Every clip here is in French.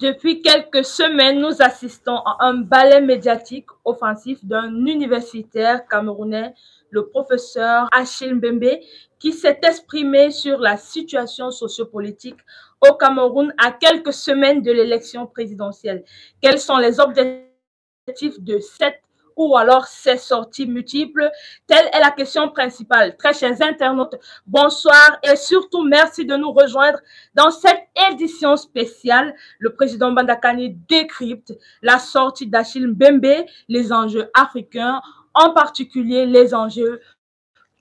Depuis quelques semaines, nous assistons à un balai médiatique offensif d'un universitaire camerounais, le professeur Achille Mbembe, qui s'est exprimé sur la situation sociopolitique au Cameroun à quelques semaines de l'élection présidentielle. Quels sont les objectifs de cette ou alors ces sorties multiples? Telle est la question principale. Très chers internautes, bonsoir et surtout merci de nous rejoindre dans cette édition spéciale. Le président Bandakani décrypte la sortie d'Achille Mbembe, les enjeux africains, en particulier les enjeux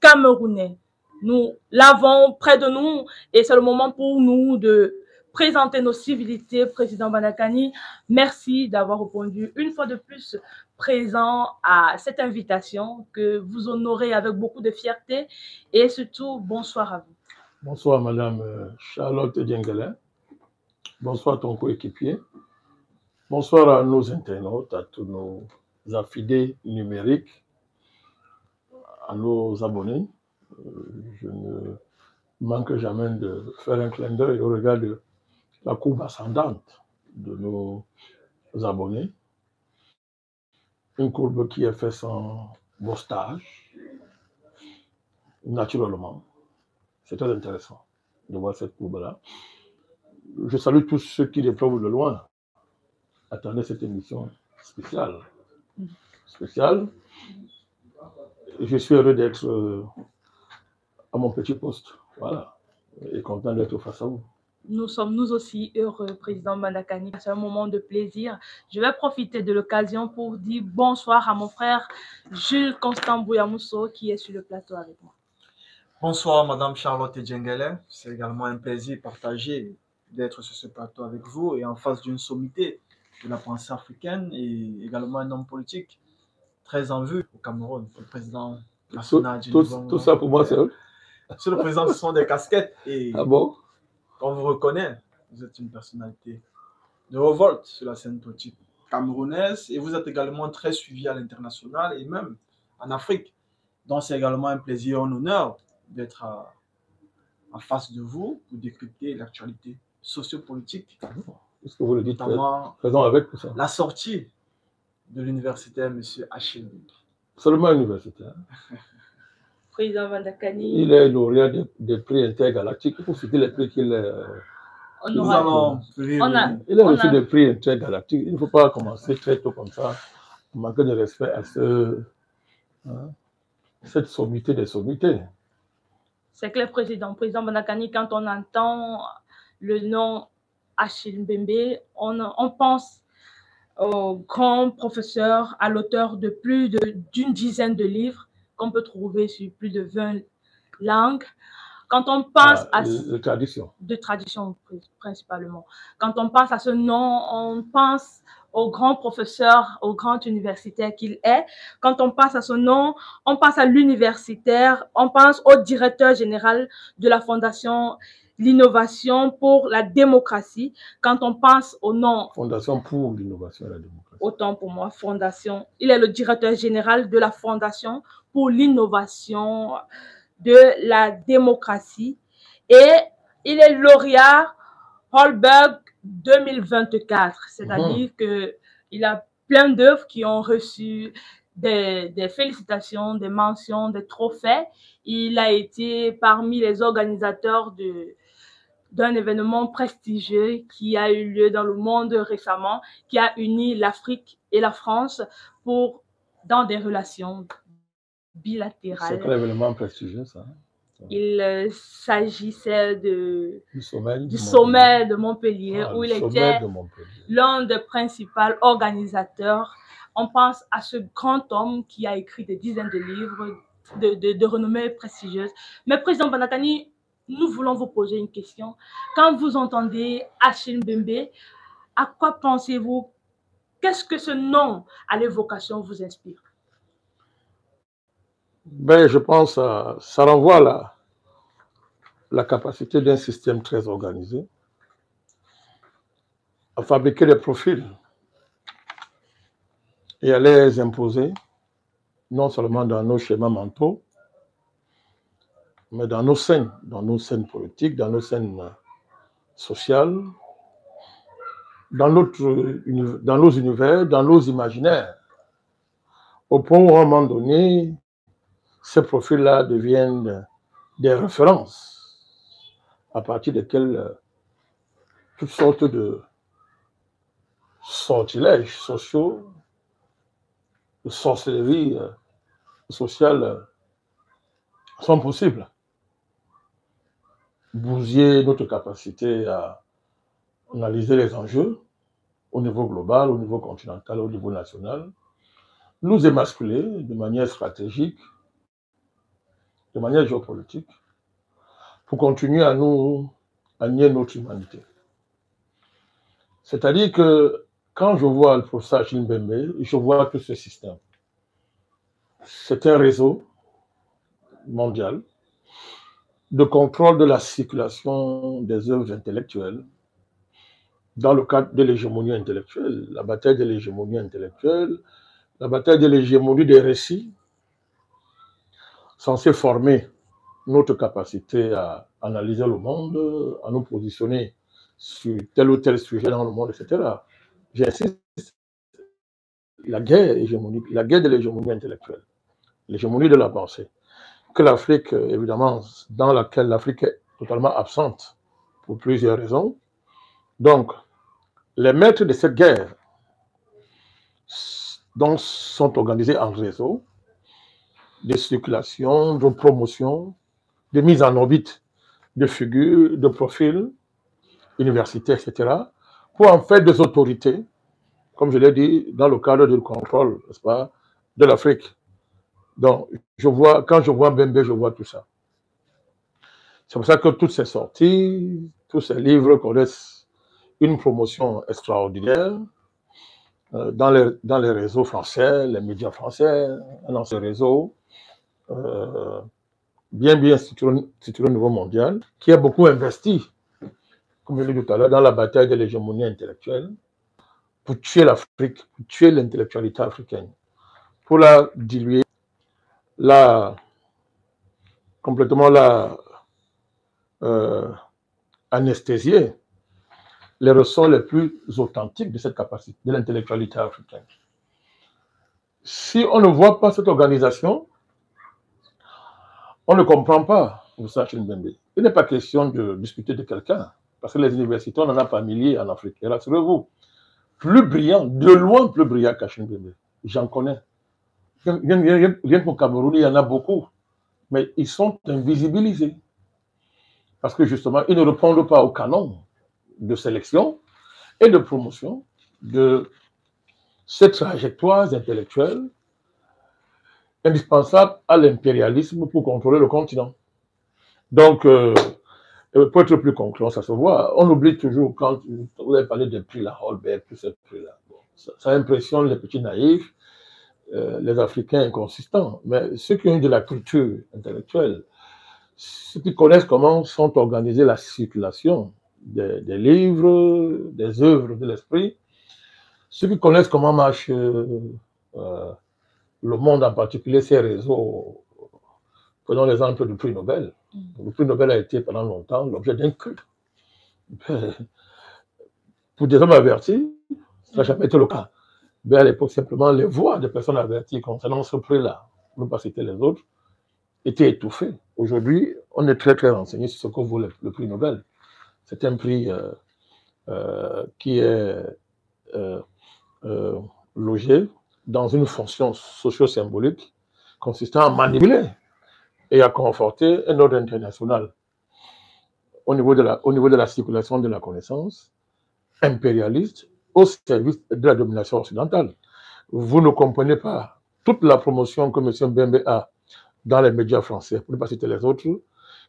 camerounais. Nous l'avons près de nous et c'est le moment pour nous de présenter nos civilités. Président Bandakani, merci d'avoir répondu une fois de plus présent à cette invitation que vous honorez avec beaucoup de fierté et surtout bonsoir à vous. Bonsoir Madame Charlotte Djengele, bonsoir ton coéquipier, bonsoir à nos internautes, à tous nos affidés numériques, à nos abonnés. Je ne manque jamais de faire un clin d'œil au regard de la courbe ascendante de nos abonnés. Une courbe qui est faite sans bostage, naturellement. C'est très intéressant de voir cette courbe-là. Je salue tous ceux qui l'éprouvent de loin. Attendez cette émission spéciale. Je suis heureux d'être à mon petit poste. Voilà. Et content d'être face à vous. Nous sommes nous aussi heureux, président Bandakani. C'est un moment de plaisir. Je vais profiter de l'occasion pour dire bonsoir à mon frère Jules Constant Bouyamousso qui est sur le plateau avec moi. Bonsoir Madame Charlotte Djengele. C'est également un plaisir partagé d'être sur ce plateau avec vous et en face d'une sommité de la pensée africaine et également un homme politique très en vue au Cameroun, le président national du Tout ça pour moi, c'est eux. Monsieur le Président, ce sont des casquettes et ah bon? On vous reconnaît, vous êtes une personnalité de revolte sur la scène politique camerounaise et vous êtes également très suivi à l'international et même en Afrique. Donc c'est également un plaisir et un honneur d'être en face de vous pour décrypter l'actualité sociopolitique. Est-ce que vous le dites notamment avec ça? La sortie de l'universitaire M. Achille. Seulement universitaire. Président Bandakani. Il est lauréat des prix intergalactiques. Il faut citer les prix qu'il est. Il a reçu des prix intergalactiques. Il ne faut pas commencer très tôt comme ça, manquer de respect à cette sommité des sommités. C'est clair, président Bandakani, quand on entend le nom Achille Mbembe, on pense au grand professeur, à l'auteur de plus d'une dizaine de livres qu'on peut trouver sur plus de 20 langues. Quand on pense de tradition principalement. Quand on pense à ce nom, on pense au grand professeur, au grand universitaire qu'il est. Quand on pense à ce nom, on pense à l'universitaire, on pense au directeur général de la Fondation L'Innovation pour la démocratie. Quand on pense au nom... Fondation pour l'innovation et la démocratie. Autant pour moi, Fondation. Il est le directeur général de la Fondation pour l'innovation de la démocratie et il est lauréat Holberg 2024, c'est-à-dire qu'il a plein d'œuvres qui ont reçu des félicitations, des mentions, des trophées. Il a été parmi les organisateurs d'un événement prestigieux qui a eu lieu dans le monde récemment, qui a uni l'Afrique et la France dans des relations bilatérales. C'est quel événement prestigieux, ça? Il s'agissait du sommet de Montpellier, où il était l'un des principaux organisateurs. On pense à ce grand homme qui a écrit des dizaines de livres de renommée prestigieuse. Mais président Bandakani, nous voulons vous poser une question. Quand vous entendez Achille Mbembe, à quoi pensez-vous? Qu'est-ce que ce nom à l'évocation vous inspire? Ben, je pense que ça renvoie à la capacité d'un système très organisé à fabriquer des profils et à les imposer, non seulement dans nos schémas mentaux, mais dans nos scènes politiques, dans nos scènes sociales, dans nos univers, dans nos imaginaires, au point où à un moment donné, ces profils-là deviennent des références à partir desquelles toutes sortes de sortilèges sociaux, de sorcellerie sociale sont possibles. Bousiller notre capacité à analyser les enjeux au niveau global, au niveau continental, au niveau national, nous émasculer de manière stratégique, de manière géopolitique, pour continuer à nier notre humanité. C'est-à-dire que quand je vois le professeur Achille Mbembe, je vois que ce système, c'est un réseau mondial de contrôle de la circulation des œuvres intellectuelles dans le cadre de l'hégémonie intellectuelle, la bataille de l'hégémonie intellectuelle, la bataille de l'hégémonie des récits, censée former notre capacité à analyser le monde, à nous positionner sur tel ou tel sujet dans le monde, etc. J'insiste, la guerre hégémonique, la guerre de l'hégémonie intellectuelle, l'hégémonie de la pensée, que l'Afrique, évidemment, dans laquelle l'Afrique est totalement absente pour plusieurs raisons. Donc, les maîtres de cette guerre donc, sont organisés en réseau de circulation, de promotion, de mise en orbite de figures, de profils universitaires, etc., pour en faire des autorités, comme je l'ai dit, dans le cadre du contrôle, n'est-ce pas, de l'Afrique. Donc, quand je vois Mbembe, je vois tout ça. C'est pour ça que toutes ces sorties, tous ces livres connaissent une promotion extraordinaire dans les réseaux français, les médias français, dans ce réseau bien situé au niveau mondial, qui a beaucoup investi, comme je l'ai dit tout à l'heure, dans la bataille de l'hégémonie intellectuelle, pour tuer l'Afrique, pour tuer l'intellectualité africaine, pour la diluer, complètement anesthésier les ressorts les plus authentiques de cette capacité, de l'intellectualité africaine. Si on ne voit pas cette organisation, on ne comprend pas Achille Mbembe. Il n'est pas question de discuter de quelqu'un, parce que les universités, on n'en a pas milliers en Afrique. Et rassurez-vous, plus brillant, de loin plus brillant qu'Achille Mbembe. J'en connais. Rien qu'au Cameroun, il y en a beaucoup, mais ils sont invisibilisés. Parce que justement, ils ne répondent pas au canon de sélection et de promotion de ces trajectoires intellectuelles indispensables à l'impérialisme pour contrôler le continent. Donc, pour être plus concluant, ça se voit. On oublie toujours, quand vous avez parlé des prix, la Holberg, tous ces prix-là. Bon, ça impressionne les petits naïfs, les Africains inconsistants. Mais ceux qui ont de la culture intellectuelle, ceux qui connaissent comment sont organisées la circulation des livres, des œuvres de l'esprit, ceux qui connaissent comment marche le monde, en particulier ces réseaux, prenons l'exemple du prix Nobel. Le prix Nobel a été pendant longtemps l'objet d'un culte. Pour des hommes avertis, ça n'a jamais été le cas. Mais à l'époque, simplement, les voix des personnes averties concernant ce prix-là, pour ne pas citer les autres, étaient étouffées. Aujourd'hui, on est très, très renseigné sur ce que vaut le prix Nobel. C'est un prix qui est logé dans une fonction socio-symbolique consistant à manipuler et à conforter un ordre international au niveau de la circulation de la connaissance impérialiste au service de la domination occidentale. Vous ne comprenez pas toute la promotion que M. Mbembe a dans les médias français, pour ne pas citer les autres,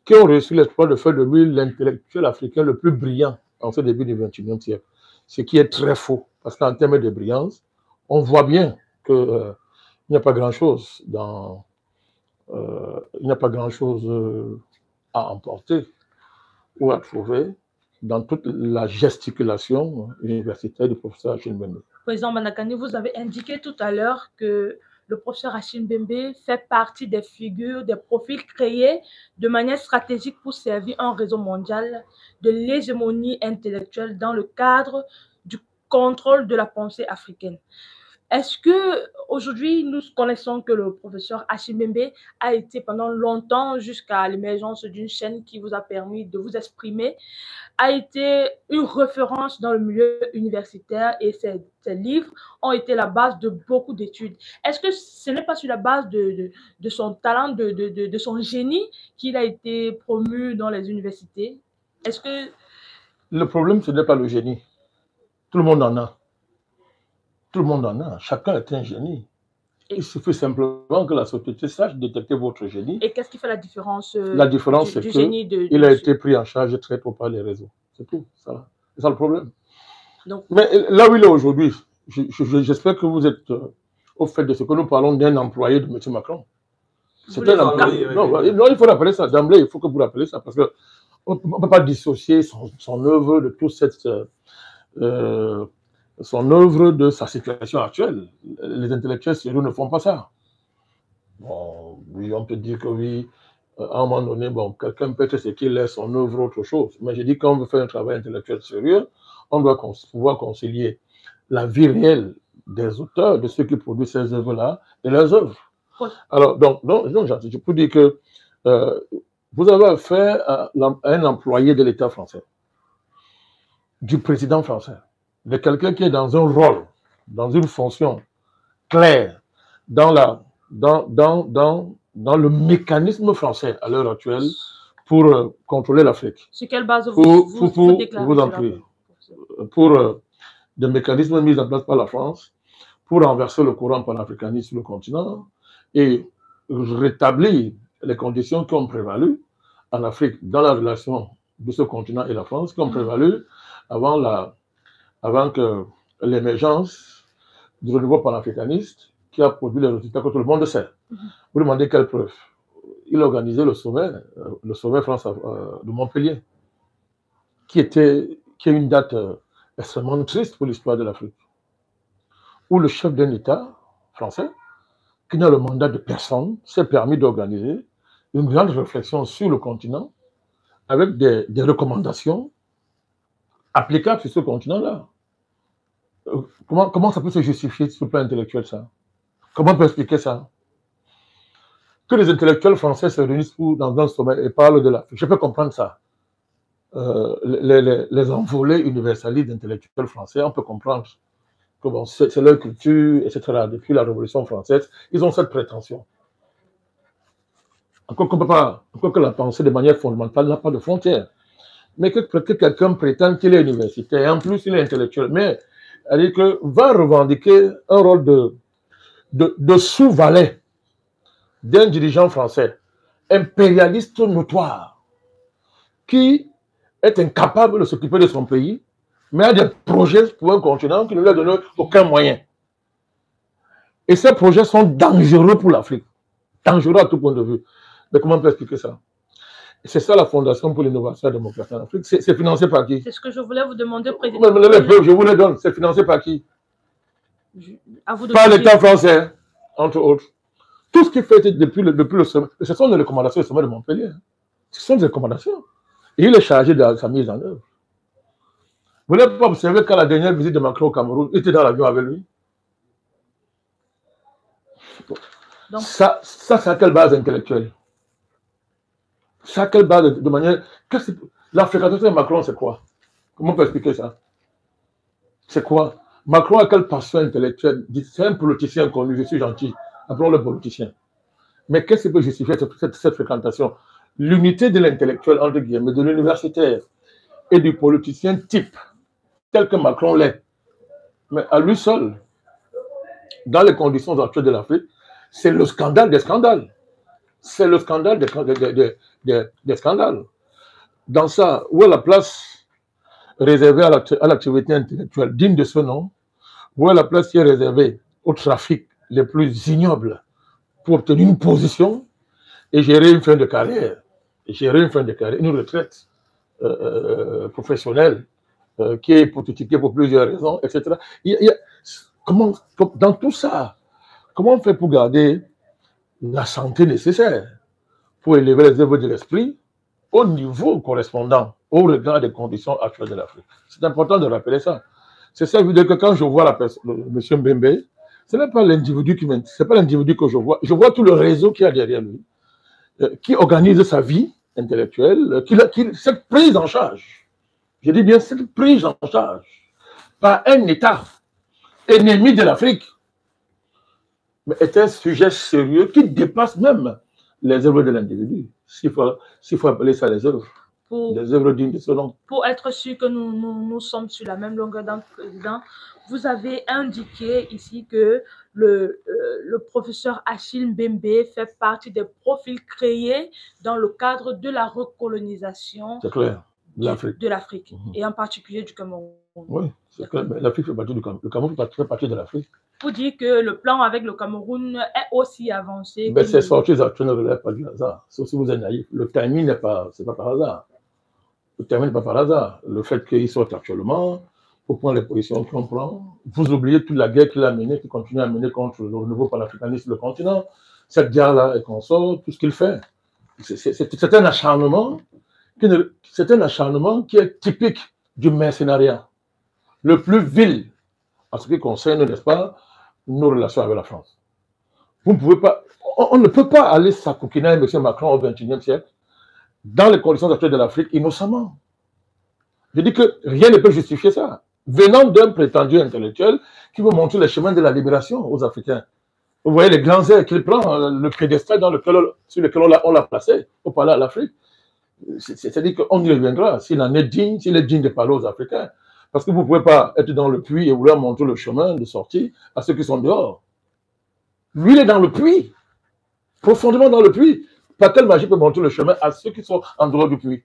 qui ont reçu l'espoir de faire de lui l'intellectuel africain le plus brillant en ce début du XXIe siècle. Ce qui est très faux, parce qu'en termes de brillance, on voit bien qu'il n'y a pas grand-chose à emporter ou à trouver dans toute la gesticulation universitaire du professeur Achille Mbembe. Président Manakani, vous avez indiqué tout à l'heure que le professeur Achille Mbembe fait partie des figures, des profils créés de manière stratégique pour servir un réseau mondial de l'hégémonie intellectuelle dans le cadre du contrôle de la pensée africaine. Est-ce que aujourd'hui nous connaissons que le professeur Achille Mbembe a été pendant longtemps, jusqu'à l'émergence d'une chaîne qui vous a permis de vous exprimer, a été une référence dans le milieu universitaire, et ses livres ont été la base de beaucoup d'études. Est-ce que ce n'est pas sur la base de son talent, de son génie, qu'il a été promu dans les universités? Est-ce que... Le problème, ce n'est pas le génie. Tout le monde en a. Tout le monde en a. Chacun est un génie. Il suffit simplement que la société sache détecter votre génie. Et qu'est-ce qui fait la différence? La différence, c'est qu'il a été pris en charge très tôt par les réseaux. C'est tout. C'est ça le problème. Donc, mais là où il est aujourd'hui, j'espère que vous êtes au fait de ce que nous parlons d'un employé de M. Macron. C'est un employé. Non, il faut rappeler ça d'emblée. Il faut que vous rappelez ça, parce qu'on ne peut pas dissocier son œuvre de toute cette... son œuvre de sa situation actuelle. Les intellectuels sérieux ne font pas ça. Bon, oui, on peut dire que oui, à un moment donné, bon, quelqu'un peut être ce qu'il est, son œuvre, autre chose. Mais je dis, quand on veut faire un travail intellectuel sérieux, on doit pouvoir concilier la vie réelle des auteurs, de ceux qui produisent ces œuvres-là, et leurs œuvres. Oui. Alors, donc je peux dire que vous avez affaire à un employé de l'État français, du président français, de quelqu'un qui est dans un rôle, dans une fonction claire, dans le mécanisme français à l'heure actuelle pour contrôler l'Afrique. Sur quelle base vous déclarez? Vous en prie. Pour des mécanismes mis en place par la France pour renverser le courant panafricaniste sur le continent et rétablir les conditions qui ont prévalu en Afrique dans la relation de ce continent et la France, qui ont prévalu avant que l'émergence du renouveau panafricaniste qui a produit les résultats que tout le monde sait. Vous demandez quelle preuve? Il a organisé le sommet France de Montpellier, qui est une date extrêmement triste pour l'histoire de l'Afrique, où le chef d'un État français, qui n'a le mandat de personne, s'est permis d'organiser une grande réflexion sur le continent avec des recommandations applicables sur ce continent-là. Comment ça peut se justifier sur le plan intellectuel, ça? Comment on peut expliquer ça? Que les intellectuels français se réunissent dans un sommet et parlent de l'Afrique. Je peux comprendre ça. Les envolées universalistes d'intellectuels français, on peut comprendre que bon, c'est leur culture, etc. Depuis la Révolution française, ils ont cette prétention. Encore que la pensée de manière fondamentale n'a pas de frontières. Mais que quelqu'un prétend qu'il est universitaire, et en plus il est intellectuel, mais c'est-à-dire que va revendiquer un rôle de sous-valet d'un dirigeant français, impérialiste notoire, qui est incapable de s'occuper de son pays, mais a des projets pour un continent qui ne lui a donné aucun moyen. Et ces projets sont dangereux pour l'Afrique, dangereux à tout point de vue. Mais comment on peut expliquer ça? C'est ça la Fondation pour l'innovation et la démocratie en Afrique. C'est financé par qui? C'est ce que je voulais vous demander, Président. Je vous le donne. C'est financé par qui? Par l'État français, entre autres. Tout ce qui fait depuis le sommet, ce sont des recommandations du sommet de Montpellier. Ce sont des recommandations. Et il est chargé de sa mise en œuvre. Vous n'avez pas observé qu'à la dernière visite de Macron au Cameroun, il était dans l'avion avec lui? Donc, ça c'est à quelle base intellectuelle? C'est à quelle base de manière... La fréquentation de Macron, c'est quoi? Comment on peut expliquer ça? C'est quoi? Macron a quelle passion intellectuelle? C'est un politicien connu, je suis gentil. Appelons-le politicien. Mais qu'est-ce qui peut justifier cette fréquentation? L'unité de l'intellectuel, entre guillemets, de l'universitaire et du politicien type, tel que Macron l'est. Mais à lui seul, dans les conditions actuelles de l'Afrique, c'est le scandale des scandales. C'est le scandale des scandales. Dans ça, où est la place réservée à l'activité intellectuelle digne de ce nom? Où est la place qui est réservée au trafic les plus ignobles pour obtenir une position et gérer une fin de carrière, une retraite professionnelle qui est hypothétiquée pour plusieurs raisons, etc. Dans tout ça, comment on fait pour garder la santé nécessaire pour élever les œuvres de l'esprit au niveau correspondant au regard des conditions actuelles de l'Afrique? C'est important de rappeler ça. C'est ça, je veux dire que quand je vois M. Mbembe, ce n'est pas l'individu qui m'intéresse, c'est pas l'individu que je vois tout le réseau qu'il y a derrière lui, qui organise sa vie intellectuelle, cette prise en charge, je dis bien cette prise en charge par un État ennemi de l'Afrique, mais est un sujet sérieux qui dépasse même les œuvres de l'individu, s'il faut appeler ça les œuvres dignes de ce nom. Pour être sûr que nous sommes sur la même longueur d'onde, Président, vous avez indiqué ici que le professeur Achille Mbembe fait partie des profils créés dans le cadre de la recolonisation de l'Afrique, et en particulier du Cameroun. Oui, c'est clair. L'Afrique fait partie du Cameroun. Le Cameroun fait partie de l'Afrique. Pour dire que le plan avec le Cameroun est aussi avancé. Mais ces sorties actuelles ne relèvent pas du hasard. Sauf si vous êtes naïf. Le timing n'est pas par hasard. Le timing n'est pas par hasard. Le fait qu'il sorte actuellement, pour prendre les positions qu'on prend, vous oubliez toute la guerre qu'il a menée, qu'il continue à mener contre le nouveau panafricanisme du continent. Cette guerre-là et qu'on sort, tout ce qu'il fait. C'est un acharnement qui est typique du mercenariat. Le plus vil en ce qui concerne, n'est-ce pas, nos relations avec la France. Vous ne pouvez pas, on ne peut pas aller s'acoquiner avec M. Macron au XXIe siècle dans les conditions actuelles de l'Afrique innocemment. Je dis que rien ne peut justifier ça. Venant d'un prétendu intellectuel qui veut montrer le chemin de la libération aux Africains. Vous voyez les grands airs qu'il prend, le piédestal sur lequel on l'a placé au palais à l'Afrique. C'est-à-dire qu'on y reviendra s'il est digne de parler aux Africains. Parce que vous ne pouvez pas être dans le puits et vouloir montrer le chemin de sortie à ceux qui sont dehors. Lui, il est dans le puits, profondément dans le puits. Pas quelle magie peut montrer le chemin à ceux qui sont en dehors du puits.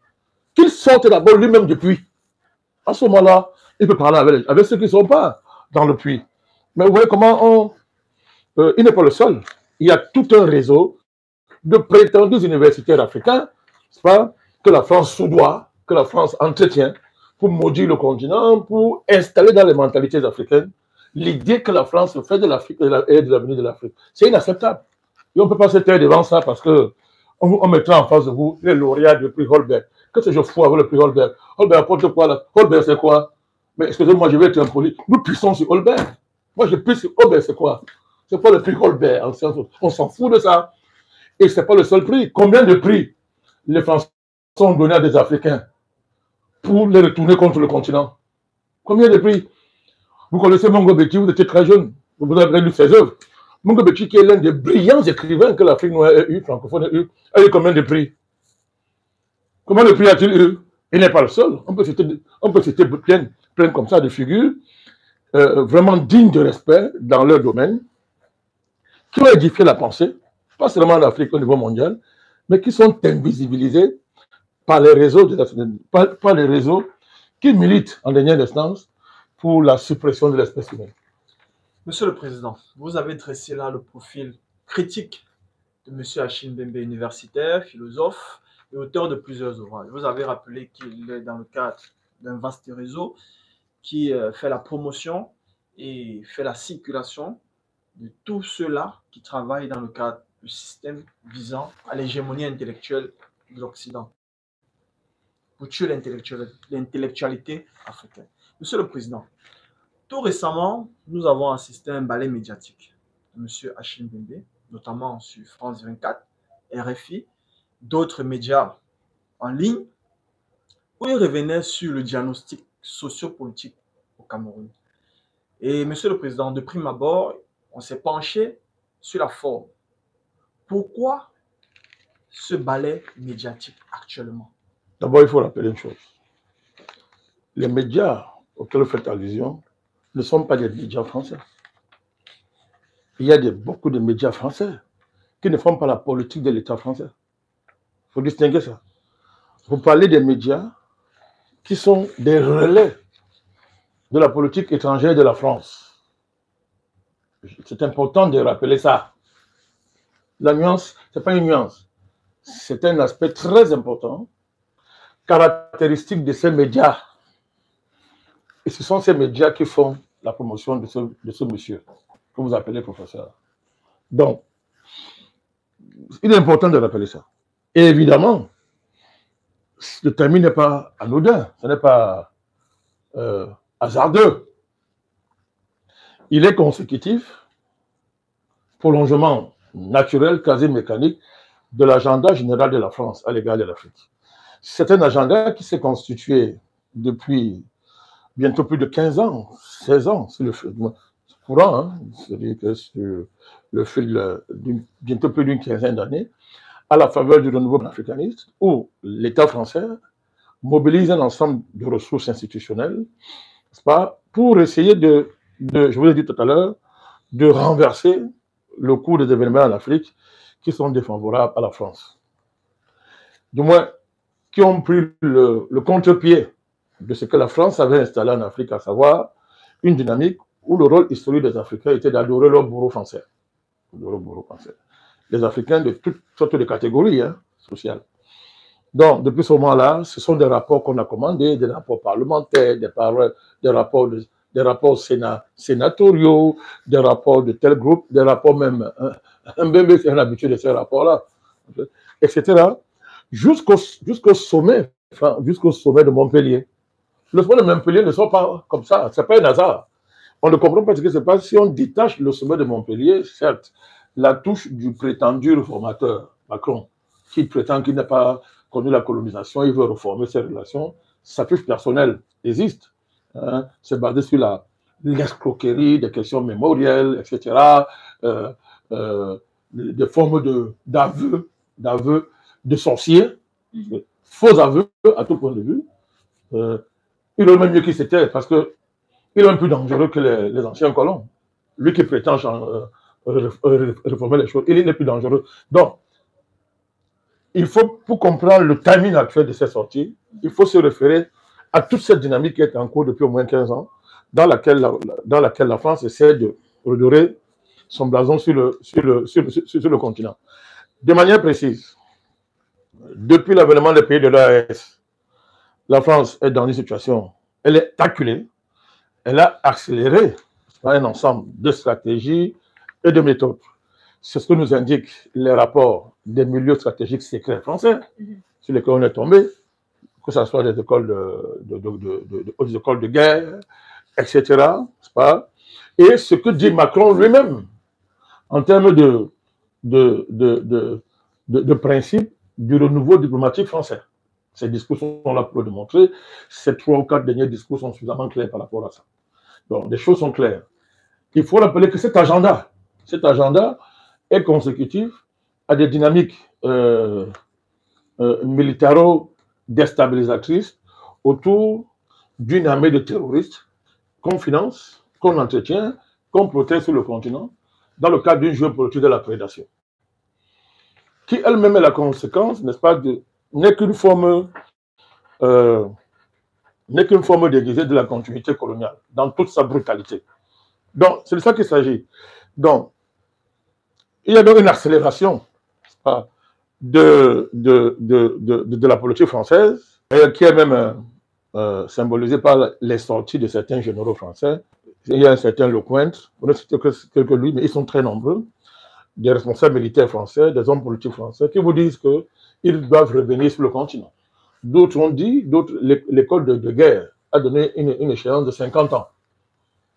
Qu'il sorte d'abord lui-même du puits. À ce moment-là, il peut parler avec ceux qui ne sont pas dans le puits. Mais vous voyez comment il n'est pas le seul. Il y a tout un réseau de prétendus universitaires africains, c'est pas, que la France soudoie, que la France entretient, pour maudire le continent, pour installer dans les mentalités africaines l'idée que la France fait de l'Afrique et de l'avenir de l'Afrique. C'est inacceptable. Et on ne peut pas se taire devant ça parce qu'on mettra en face de vous les lauréats du prix Holberg. Qu'est-ce que je fous avec le prix Holberg? Holberg apporte quoi là? Holberg c'est quoi? Mais excusez-moi, je vais être impoli. Nous puissons sur Holberg. Moi je pisse sur Holberg, c'est quoi? C'est pas le prix Holberg. On s'en fout de ça. Et ce n'est pas le seul prix. Combien de prix les Français ont donné à des Africains pour les retourner contre le continent? Combien de prix? Vous connaissez Mongo Betty, vous étiez très jeune, vous avez lu ses œuvres. Mongo Betty, qui est l'un des brillants écrivains que l'Afrique noire ait eu, francophone ait eu, a eu combien de prix? Combien de prix a-t-il eu? Il n'est pas le seul. On peut citer plein comme ça de figures vraiment dignes de respect dans leur domaine, qui ont édifié la pensée, pas seulement en Afrique au niveau mondial, mais qui sont invisibilisés par les réseaux, par les réseaux qui militent en dernière instance pour la suppression de l'espèce humaine. Monsieur le Président, vous avez dressé là le profil critique de M. Achille Mbembe, universitaire, philosophe et auteur de plusieurs ouvrages. Vous avez rappelé qu'il est dans le cadre d'un vaste réseau qui fait la promotion et fait la circulation de tous ceux-là qui travaillent dans le cadre du système visant à l'hégémonie intellectuelle de l'Occident, pour tuer l'intellectualité africaine. Monsieur le Président, tout récemment, nous avons assisté à un balai médiatique de M. Achille Mbembe, notamment sur France 24, RFI, d'autres médias en ligne, où il revenait sur le diagnostic sociopolitique au Cameroun. Et Monsieur le Président, de prime abord, on s'est penché sur la forme. Pourquoi ce balai médiatique actuellement? D'abord, il faut rappeler une chose. Les médias auxquels vous faites allusion ne sont pas des médias français. Il y a beaucoup de médias français qui ne font pas la politique de l'État français. Il faut distinguer ça. Vous parlez des médias qui sont des relais de la politique étrangère de la France. C'est important de rappeler ça. La nuance, ce n'est pas une nuance. C'est un aspect très important, caractéristique de ces médias. Et ce sont ces médias qui font la promotion de ce monsieur, que vous appelez professeur. Donc, il est important de rappeler ça. Et évidemment, le terme n'est pas anodin, ce n'est pas hasardeux. Il est consécutif, prolongement naturel, quasi mécanique, de l'agenda général de la France à l'égard de l'Afrique. C'est un agenda qui s'est constitué depuis bientôt plus de 15 ans, 16 ans, c'est le courant, hein, c'est-à-dire que sur le fil bientôt plus d'une quinzaine d'années, à la faveur du renouveau panafricaniste, où l'État français mobilise un ensemble de ressources institutionnelles, n'est-ce pas, pour essayer je vous l'ai dit tout à l'heure, de renverser le cours des événements en Afrique qui sont défavorables à la France. Du moins, qui ont pris le contre-pied de ce que la France avait installé en Afrique, à savoir une dynamique où le rôle historique des Africains était d'adorer leur bourreau français. Les Africains de toutes sortes de catégories sociales. Donc, depuis ce moment-là, ce sont des rapports qu'on a commandés, des rapports parlementaires, des rapports sénatoriaux, des rapports de tel groupe, des rapports même, Mbembe c'est un habitué de ces rapports-là, etc. Jusqu'au sommet de Montpellier. Le sommet de Montpellier ne sort pas comme ça, ce n'est pas un hasard. On ne comprend pas ce qui se passe si on détache le sommet de Montpellier, certes, la touche du prétendu réformateur, Macron, qui prétend qu'il n'a pas connu la colonisation, il veut reformer ses relations, sa touche personnelle existe. Hein, c'est basé sur l'escroquerie, des questions mémorielles, etc., des formes d'aveux de sorciers, faux aveux à tout point de vue. Il est même mieux qu'il s'était, parce qu'il est un peu dangereux que les anciens colons. Lui qui prétend réformer les choses, il est plus dangereux. Donc, il faut, pour comprendre le timing actuel de ces sorties, il faut se référer à toute cette dynamique qui est en cours depuis au moins 15 ans, dans laquelle la France essaie de redorer son blason sur le continent. De manière précise, depuis l'avènement des pays de l'AES, la France est dans une situation, elle est acculée, elle a accéléré un ensemble de stratégies et de méthodes. C'est ce que nous indiquent les rapports des milieux stratégiques secrets français, sur lesquels on est tombé, que ce soit des écoles des écoles de guerre, etc. Et ce que dit Macron lui-même, en termes de principe du renouveau diplomatique français. Ces discours sont là pour le démontrer. Ces 3 ou 4 derniers discours sont suffisamment clairs par rapport à ça. Donc, les choses sont claires. Il faut rappeler que cet agenda est consécutif à des dynamiques militaro-déstabilisatrices autour d'une armée de terroristes qu'on finance, qu'on entretient, qu'on protège sur le continent, dans le cadre d'une géopolitique de la prédation, qui elle-même est la conséquence, n'est-ce pas, n'est qu'une forme déguisée de la continuité coloniale, dans toute sa brutalité. Donc, c'est de ça qu'il s'agit. Donc, il y a donc une accélération de la politique française, qui est même symbolisée par les sorties de certains généraux français. Il y a un certain Lecointre, on ne cite que lui, mais ils sont très nombreux, des responsables militaires français, des hommes politiques français, qui vous disent qu'ils doivent revenir sur le continent. D'autres ont dit, l'école de guerre a donné une échéance de 50 ans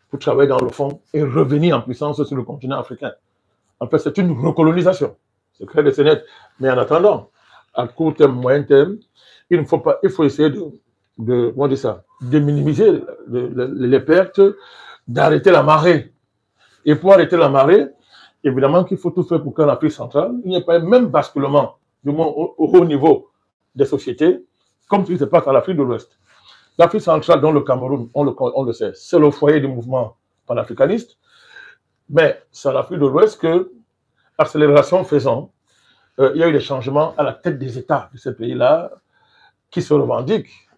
pour travailler dans le fond et revenir en puissance sur le continent africain. En fait, c'est une recolonisation. C'est clair et c'est net. Mais en attendant, à court terme, moyen terme, il faut essayer de minimiser les pertes, d'arrêter la marée. Et pour arrêter la marée, évidemment qu'il faut tout faire pour qu'en Afrique centrale, il n'y ait pas un même basculement, du moins au haut niveau des sociétés, comme ce qui se passe à l'Afrique de l'Ouest. L'Afrique centrale, dont le Cameroun, on le sait, c'est le foyer du mouvement panafricaniste, mais c'est à l'Afrique de l'Ouest que, accélération faisant, il y a eu des changements à la tête des États de ces pays-là qui se revendiquent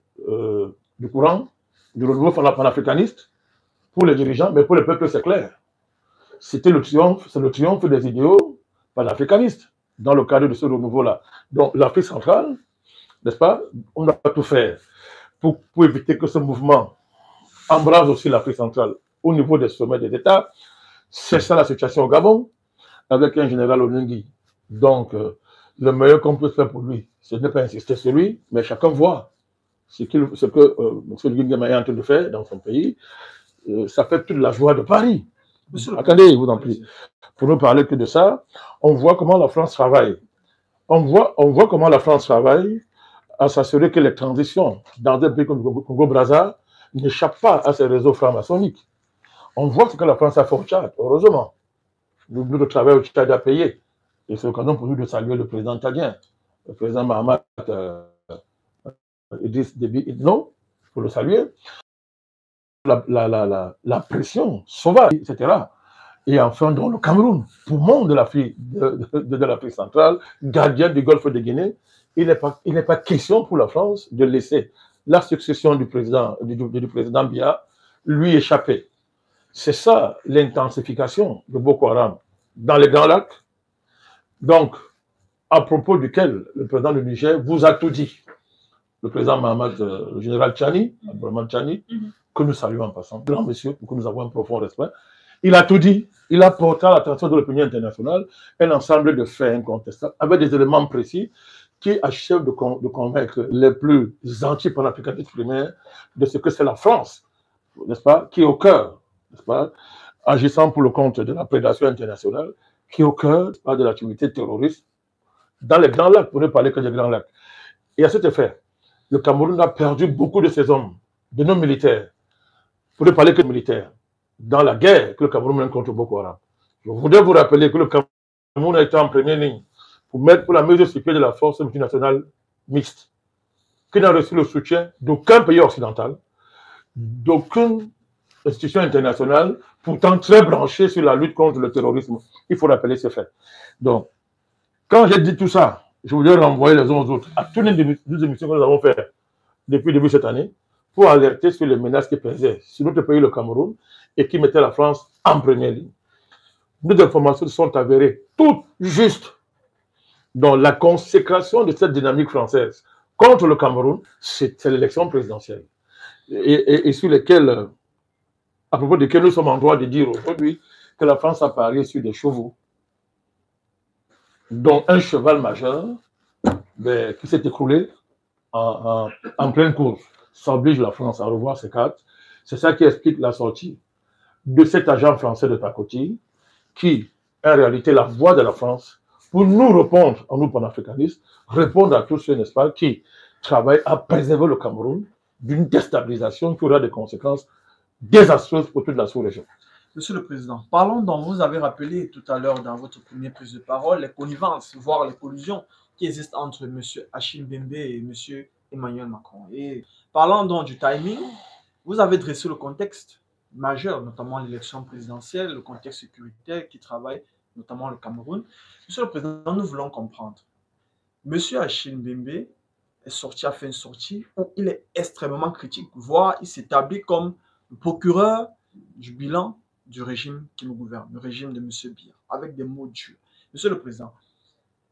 du courant, du renouveau panafricaniste pour les dirigeants, mais pour le peuple, c'est clair. C'est le triomphe des idéaux panafricanistes dans le cadre de ce renouveau-là. Donc, l'Afrique centrale, n'est-ce pas, on doit tout faire pour éviter que ce mouvement embrase aussi l'Afrique centrale au niveau des sommets des États. C'est ça la situation au Gabon, avec un général Onungi. Donc, le meilleur qu'on peut faire pour lui, ce n'est pas insister sur lui, mais chacun voit ce que M. Nguema est en train de faire dans son pays. Ça fait toute la joie de Paris. Attendez, je vous en prie. Pour ne parler que de ça, on voit comment la France travaille. On voit comment la France travaille à s'assurer que les transitions dans un pays comme le Congo-Brazza n'échappent pas à ces réseaux francs-maçonniques. On voit ce que la France a fait au Tchad, heureusement. Le travail au Tchad a payé. Et c'est l'occasion pour nous de saluer le président tchadien, le président Mahamat Idriss Déby Itno, pour le saluer. La pression sauvage, etc. Et enfin, dans le Cameroun, poumon de l'Afrique centrale, gardien du Golfe de Guinée, il n'est pas question pour la France de laisser la succession du président Biya lui échapper. C'est ça l'intensification de Boko Haram dans les Grands Lacs. Donc, à propos duquel le président du Niger vous a tout dit. Le président Mahamat, le général Tchani, que nous saluons en passant, grand monsieur, pour que nous avons un profond respect, il a tout dit. Il a porté à l'attention de l'opinion internationale un ensemble de faits incontestables avec des éléments précis qui achèvent de convaincre les plus anti-panafricanistes primaires de ce que c'est la France, n'est-ce pas, qui est au cœur, n'est-ce pas, agissant pour le compte de la prédation internationale, qui est au cœur de l'activité terroriste dans les Grands Lacs, pour ne parler que des Grands Lacs. Et à cet effet, le Cameroun a perdu beaucoup de ses hommes, de nos militaires, pour ne parler que de militaires, dans la guerre que le Cameroun mène contre Boko Haram. Je voudrais vous rappeler que le Cameroun a été en première ligne pour la mise sur pied de la force multinationale mixte, qui n'a reçu le soutien d'aucun pays occidental, d'aucune institution internationale, pourtant très branchée sur la lutte contre le terrorisme. Il faut rappeler ces faits. Donc, quand j'ai dit tout ça, je voulais renvoyer les uns aux autres à toutes les émissions que nous avons faites depuis le début de cette année pour alerter sur les menaces qui pesaient sur notre pays, le Cameroun, et qui mettaient la France en première ligne. Nos informations sont avérées toutes justes. Donc, la consécration de cette dynamique française contre le Cameroun, c'est l'élection présidentielle. Et sur lesquelles, à propos desquelles nous sommes en droit de dire aujourd'hui que la France a parié sur des chevaux, dont un cheval majeur qui s'est écroulé en pleine course. Ça oblige la France à revoir ses cartes. C'est ça qui explique la sortie de cet agent français de pacotille, qui est en réalité la voix de la France, pour nous répondre, en nous panafricanistes, répondre à tous ceux, n'est-ce pas, qui travaillent à préserver le Cameroun d'une déstabilisation qui aura des conséquences désastreuses pour toute la sous-région. Monsieur le Président, parlons dont vous avez rappelé tout à l'heure dans votre première prise de parole, les connivences, voire les collusions qui existent entre M. Achille Mbembe et M. Emmanuel Macron. Et parlant donc du timing, vous avez dressé le contexte majeur, notamment l'élection présidentielle, le contexte sécuritaire qui travaille, notamment le Cameroun. Monsieur le Président, nous voulons comprendre. M. Achille Mbembe a fait une sortie où il est extrêmement critique, voire il s'établit comme le procureur du bilan du régime qui nous gouverne, le régime de M. Biya, avec des mots durs. Monsieur le Président,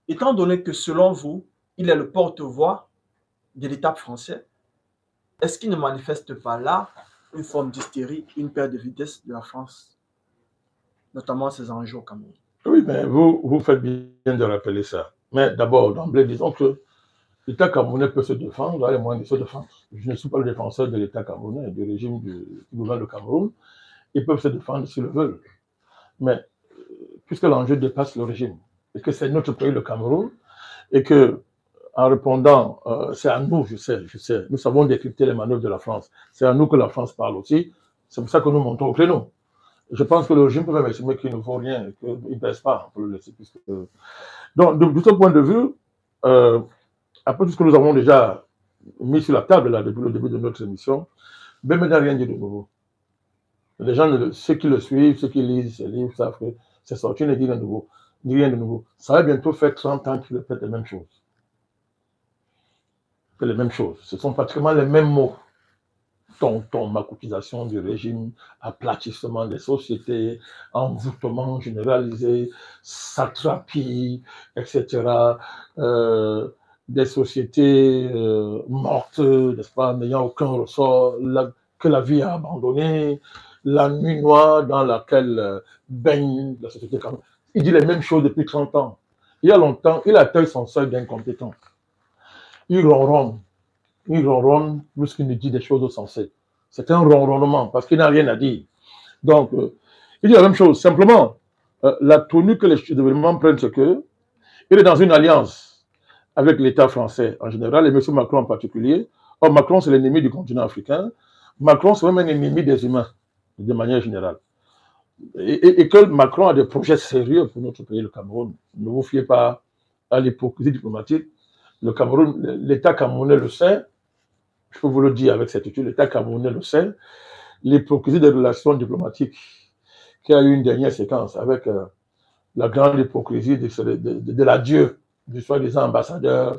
étant donné que selon vous, il est le porte-voix de l'État français, est-ce qu'il ne manifeste pas là une forme d'hystérie, une perte de vitesse de la France, notamment ses enjeux au Cameroun? Oui, mais vous faites bien de rappeler ça. Mais d'abord, d'emblée, disons que l'État camerounais peut se défendre, a les moyens de se défendre. Je ne suis pas le défenseur de l'État camerounais, du régime qui gouverne le Cameroun. Ils peuvent se défendre s'ils le veulent. Mais puisque l'enjeu dépasse le régime, et que c'est notre pays, le Cameroun, et que en répondant, c'est à nous, je sais, nous savons décrypter les manœuvres de la France. C'est à nous que la France parle aussi. C'est pour ça que nous montons au créneau. Je pense que le régime peut même estimer qu'il ne vaut rien, qu'il ne pèse pas pour le laisser. Donc, de ce point de vue, après tout ce que nous avons déjà mis sur la table là, depuis le début de notre émission, Mbembe n'a rien dit de nouveau. Les gens, ceux qui le suivent, ceux qui lisent ses livres, savent que c'est sorti, ne dit rien de nouveau. Ça va bientôt faire 30 ans qu'il répète les mêmes choses. Les mêmes choses. Ce sont pratiquement les mêmes mots. Macoutisation du régime, aplatissement des sociétés, envoûtement généralisé, satrapie, etc. Des sociétés mortes, n'est-ce pas, n'ayant aucun ressort, que la vie a abandonné, la nuit noire dans laquelle baigne la société. Il dit les mêmes choses depuis 30 ans. Il y a longtemps, il atteint son seuil d'incompétence. Il ronronne plus qu'il ne dit des choses sensées. C'est un ronronnement parce qu'il n'a rien à dire. Donc, Il dit la même chose. Simplement, la tenue que les événements prennent, c'est que il est dans une alliance avec l'État français en général et M. Macron en particulier. Or, Macron, c'est l'ennemi du continent africain. Macron, c'est même un ennemi des humains, de manière générale. Et que Macron a des projets sérieux pour notre pays, le Cameroun. Ne vous fiez pas à l'hypocrisie diplomatique. Le Cameroun, l'État camerounais le sait. Je peux vous le dire avec certitude, l'État camerounais le sait. L'hypocrisie des relations diplomatiques qui a eu une dernière séquence avec la grande hypocrisie de l'adieu du soi-disant ambassadeur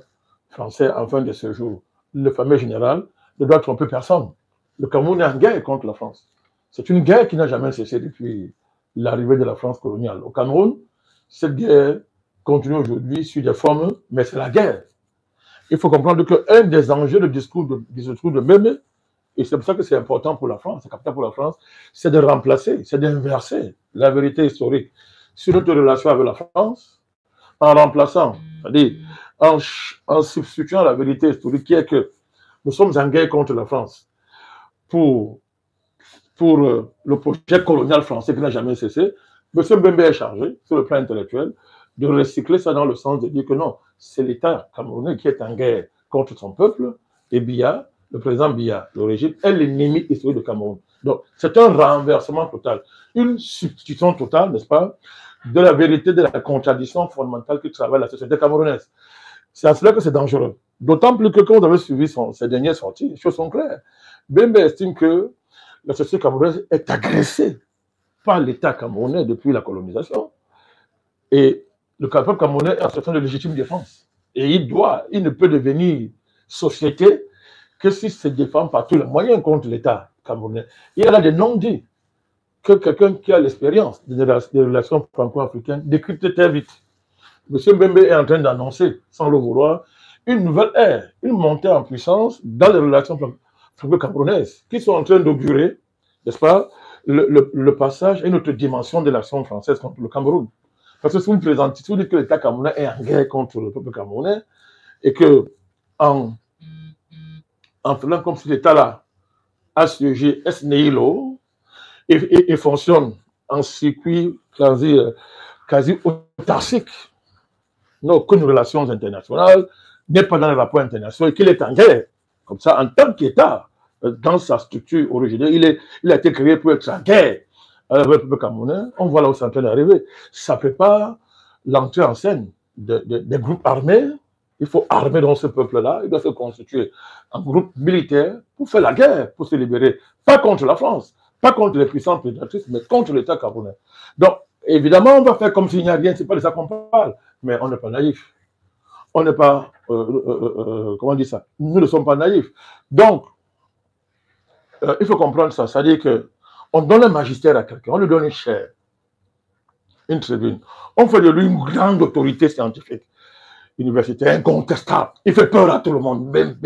français en fin de séjour. Le fameux général ne doit tromper personne. Le Cameroun est en guerre contre la France. C'est une guerre qui n'a jamais cessé depuis l'arrivée de la France coloniale. Au Cameroun, cette guerre continue aujourd'hui sous des formes, mais c'est la guerre. Il faut comprendre qu'un des enjeux du discours de Mémé, et c'est pour ça que c'est important pour la France, c'est capital pour la France, c'est de remplacer, c'est d'inverser la vérité historique sur notre relation avec la France, en remplaçant, c'est-à-dire en substituant la vérité historique qui est que nous sommes en guerre contre la France pour le projet colonial français qui n'a jamais cessé. M. Mbembe est chargé, sur le plan intellectuel, de recycler ça dans le sens de dire que non, c'est l'État camerounais qui est en guerre contre son peuple, et Biya, le président Biya, le régime, est l'ennemi historique du Cameroun. Donc, c'est un renversement total, une substitution totale, n'est-ce pas, de la vérité, de la contradiction fondamentale qui travaille la société camerounaise. C'est à cela que c'est dangereux. D'autant plus que quand vous avez suivi ces dernières sorties, les choses sont claires. Mbembe estime que la société camerounaise est agressée par l'État camerounais depuis la colonisation. Et le peuple camerounais est en situation de légitime défense. Et il ne peut devenir société que s'il se défend par tous les moyens contre l'État camerounais. Il y a des non-dits que quelqu'un qui a l'expérience des relations franco-africaines décrypte très vite. M. Mbembe est en train d'annoncer, sans le vouloir, une nouvelle ère, une montée en puissance dans les relations franco-camerounaises qui sont en train d'augurer, n'est-ce pas, le passage à une autre dimension de l'action française contre le Cameroun. Parce que si vous présentez, si vous dites que l'État camerounais est en guerre contre le peuple camerounais et que en faisant comme si l'État-là a siégé SNILO et fonctionne en circuit quasi autarcique, n'a aucune relation internationale, n'est pas dans les rapports internationaux et qu'il est en guerre. Comme ça, en tant qu'État, dans sa structure originelle, il a été créé pour être en guerre avec le peuple camerounais. On voit là où c'est en train d'arriver. Ça prépare l'entrée en scène des groupes armés. Il faut armer dans ce peuple-là. Il doit se constituer en groupe militaire pour faire la guerre, pour se libérer. Pas contre la France, pas contre les puissances prédatrices, mais contre l'État camerounais. Donc, évidemment, on va faire comme s'il n'y a rien. Ce n'est pas de ça qu'on parle. Mais on n'est pas naïf. On n'est pas... comment on dit ça? Nous ne sommes pas naïfs. Donc, il faut comprendre ça. C'est-à-dire qu'on donne un magistère à quelqu'un, on lui donne une chaire, une tribune. On fait de lui une grande autorité scientifique, universitaire, incontestable. Il fait peur à tout le monde. Mbembe.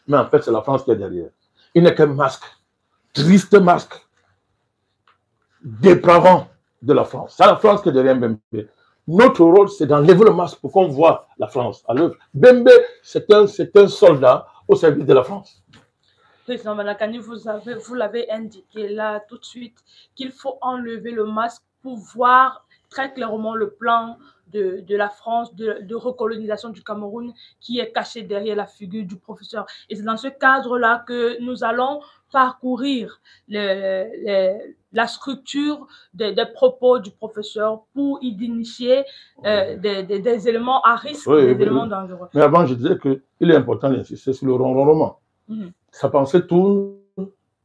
Mais en fait, c'est la France qui est derrière. Il n'est qu'un masque, triste masque, dépravant de la France. C'est la France qui est derrière Mbembe. Notre rôle, c'est d'enlever le masque pour qu'on voit la France à l'œuvre. Mbembe, c'est un soldat au service de la France. Président Malakani, vous l'avez indiqué là tout de suite qu'il faut enlever le masque pour voir très clairement le plan de la France, de recolonisation du Cameroun qui est caché derrière la figure du professeur. Et c'est dans ce cadre-là que nous allons parcourir la structure des propos du professeur pour identifier des éléments à risque, des éléments dangereux. Mais avant, je disais qu'il est important d'insister sur le ronronnement. Sa pensée tourne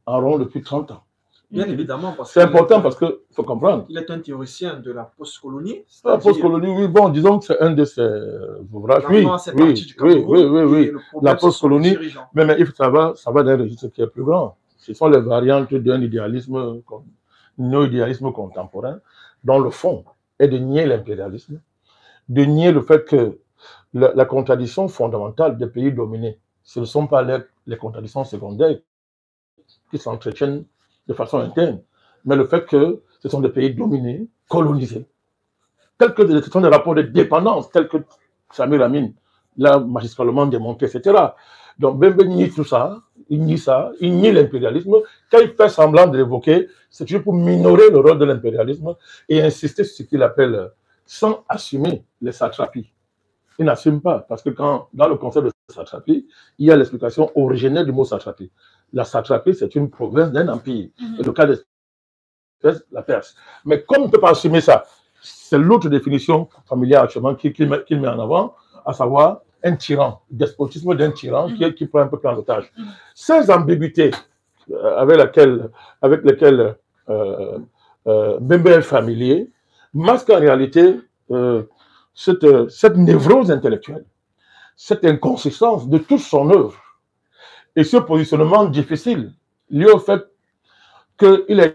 en rond depuis 30 ans. Bien évidemment. C'est important parce qu'il faut comprendre. Il est un théoricien de la post-colonie. La post-colonie, oui, bon, disons que c'est un de ses ouvrages. Oui, la post-colonie, mais ça va dans un registre qui est plus grand. Ce sont les variantes d'un idéalisme, néo-idéalisme contemporain, dont le fond est de nier l'impérialisme, de nier le fait que la contradiction fondamentale des pays dominés, ce ne sont pas les contradictions secondaires qui s'entretiennent de façon interne, mais le fait que ce sont des pays dominés, colonisés, tels que ce sont des rapports de dépendance, tels que Samir Amin l'a magistralement démontré, etc. Donc, Mbembe nie tout ça, il nie ça, il nie l'impérialisme. Quand il fait semblant de l'évoquer, c'est toujours pour minorer le rôle de l'impérialisme et insister sur ce qu'il appelle, sans assumer les satrapies. Il n'assume pas, parce que quand, dans le concept de satrapie, il y a l'explication originelle du mot satrapie. La satrapie, c'est une province d'un empire. Et le cas de la Perse. Mais comme on ne peut pas assumer ça, c'est l'autre définition familière actuellement qu'il met en avant, à savoir un tyran, despotisme d'un tyran qui prend un peu en otage. Ces ambiguïtés avec lesquelles Mbembe est familier masquent en réalité cette névrose intellectuelle, cette inconsistance de toute son œuvre et ce positionnement difficile lié au fait qu'il a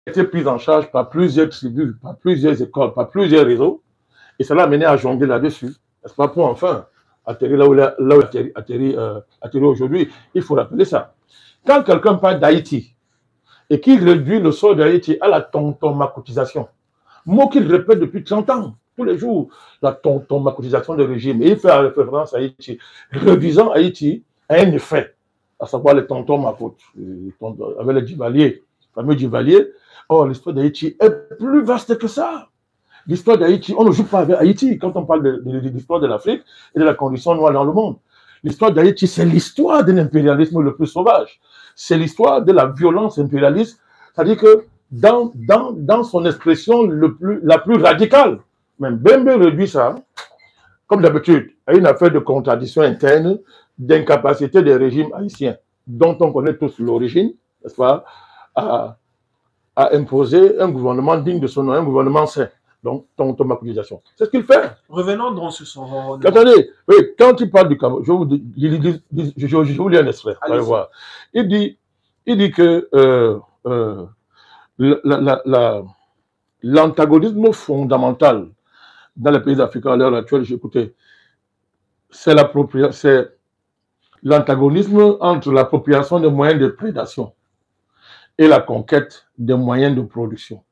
été pris en charge par plusieurs tribus, par plusieurs écoles, par plusieurs réseaux, et cela a mené à jongler là-dessus, n'est-ce pas, pour enfin atterrir là où il atterrit aujourd'hui. Il faut rappeler ça. Quand quelqu'un parle d'Haïti et qu'il réduit le sort d'Haïti à la tonton-macotisation, mot qu'il répète depuis 30 ans, tous les jours, la tonton-macotisation de régime, et il fait référence à Haïti, réduisant Haïti à un effet, à savoir les tontons macoutes, avec les Duvalier, les fameux Duvalier. Or, l'histoire d'Haïti est plus vaste que ça. L'histoire d'Haïti, on ne joue pas avec Haïti quand on parle de l'histoire de l'Afrique et de la condition noire dans le monde. L'histoire d'Haïti, c'est l'histoire de l'impérialisme le plus sauvage. C'est l'histoire de la violence impérialiste, c'est-à-dire que dans son expression la plus radicale, même Mbembe réduit ça, comme d'habitude, à une affaire de contradiction interne, d'incapacité des régimes haïtiens, dont on connaît tous l'origine, n'est-ce pas, à imposer un gouvernement digne de son nom, un gouvernement sain. Donc, tonton-macotisation. C'est ce qu'il fait. Revenons donc sur son... Attendez, oui, quand il parle du Cameroun, je vous lis un extrait. Allez voir. Il dit que l'antagonisme fondamental dans les pays africains à l'heure actuelle, j'écoutais, c'est l'antagonisme entre l'appropriation des moyens de prédation et la conquête des moyens de production.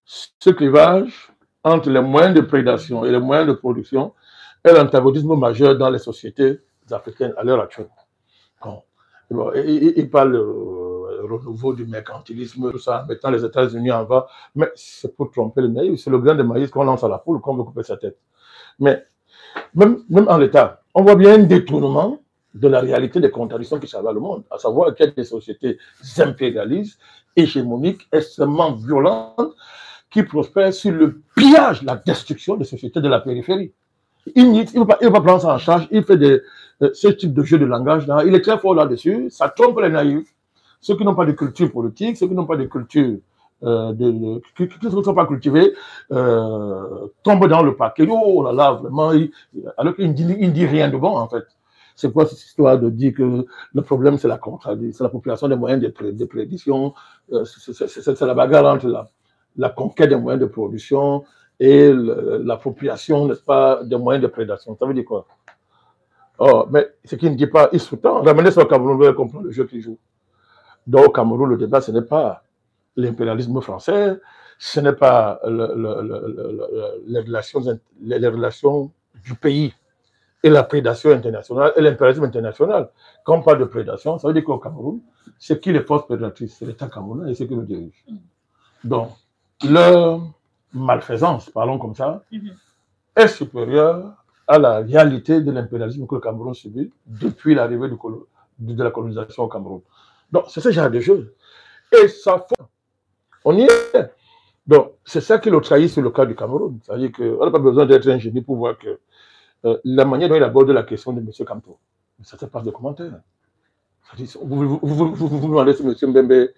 Ce clivage entre les moyens de prédation et les moyens de production est l'antagonisme majeur dans les sociétés africaines à l'heure actuelle. Bon, il parle renouveau du mercantilisme, tout ça, mettant les États-Unis en bas, mais c'est pour tromper le naïf, c'est le grain de maïs qu'on lance à la poule, qu'on veut couper sa tête. Mais même en l'état, on voit bien un détournement de la réalité des contradictions qui s'avèrent le monde, à savoir qu'il y a des sociétés impérialistes, hégémoniques, extrêmement violentes, qui prospèrent sur le pillage, la destruction des sociétés de la périphérie. Il ne veut pas prendre ça en charge, il fait ce type de jeu de langage là, il est très fort là-dessus, ça trompe les naïfs, ceux qui n'ont pas de culture politique, ceux qui n'ont pas de culture, qui ne sont pas cultivés, tombent dans le paquet. Oh là là, vraiment, alors qu'il ne dit rien de bon en fait. C'est quoi cette histoire de dire que le problème c'est l'appropriation des moyens de prédiction, c'est la bagarre entre la conquête des moyens de production et l'appropriation, n'est-ce pas, des moyens de prédation. Ça veut dire quoi? Oh, mais ce qu'il ne dit pas, il sous-tend. Ramenez ça au Cameroun, vous allez comprendre le jeu qu'il joue. Donc au Cameroun, le débat, ce n'est pas l'impérialisme français, ce n'est pas les relations du pays et la prédation internationale et l'impérialisme international. Quand on parle de prédation, ça veut dire qu'au Cameroun, c'est qui les forces prédatrices? C'est l'État camerounais et c'est qui le dirige. Donc, leur malfaisance, parlons comme ça, est supérieure à la réalité de l'impérialisme que le Cameroun subit depuis l'arrivée de la colonisation au Cameroun. Donc, c'est ce genre de choses. Et ça fait. On y est. Donc, c'est ça qui le trahit sur le cas du Cameroun. C'est-à-dire qu'on n'a pas besoin d'être un génie pour voir que la manière dont il aborde la question de M. Campo, ça se passe de commentaires. Vous demandez si M. Mbembe,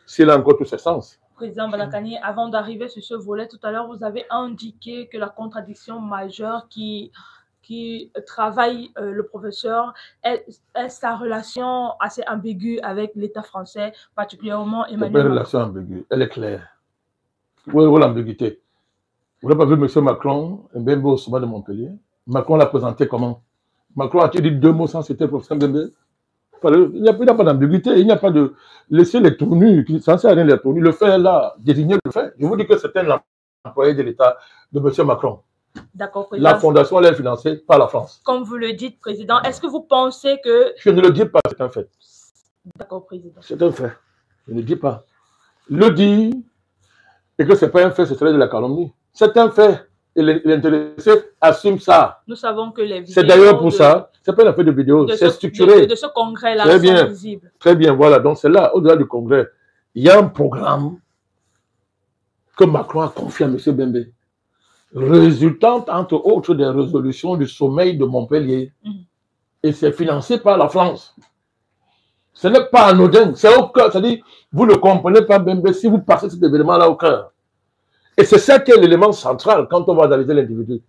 s'il a encore tous ses sens. Président Balakani, avant d'arriver sur ce volet, tout à l'heure, vous avez indiqué que la contradiction majeure qui travaille le professeur est sa relation assez ambiguë avec l'État français, particulièrement Emmanuel Macron. Une relation ambiguë, elle est claire. Où est l'ambiguïté? Vous n'avez pas vu M. Macron, Mbembe au sommet de Montpellier? Macron l'a présenté comment? Macron a-t-il dit deux mots sans citer le professeur Mbembe? Il n'y a pas d'ambiguïté, il n'y a pas de laisser les tournures, ça ne sert à rien les tournures. Le fait est là, désigner le fait. Je vous dis que c'est un employé de l'État de M. Macron. D'accord, président. La fondation, elle est financée par la France. Comme vous le dites, président, est-ce que vous pensez que... Je ne le dis pas, c'est un fait. D'accord, Président. C'est un fait. Je ne dis pas. Le dire et que ce n'est pas un fait, ce serait de la calomnie. C'est un fait. Et l'intéressé assume ça. Nous savons que les vidéos... C'est d'ailleurs pour ça, c'est pas une affaire de vidéo, c'est structuré. De ce congrès-là sont visibles. Très bien, voilà. Donc c'est là, au-delà du congrès, il y a un programme que Macron a confié à M. Bembe, résultant entre autres des résolutions du sommet de Montpellier. Et c'est financé par la France. Ce n'est pas anodin, c'est au cœur. C'est-à-dire, vous ne comprenez pas Bembe si vous passez cet événement-là au cœur. Et c'est ça qui est l'élément central quand on va analyser l'individu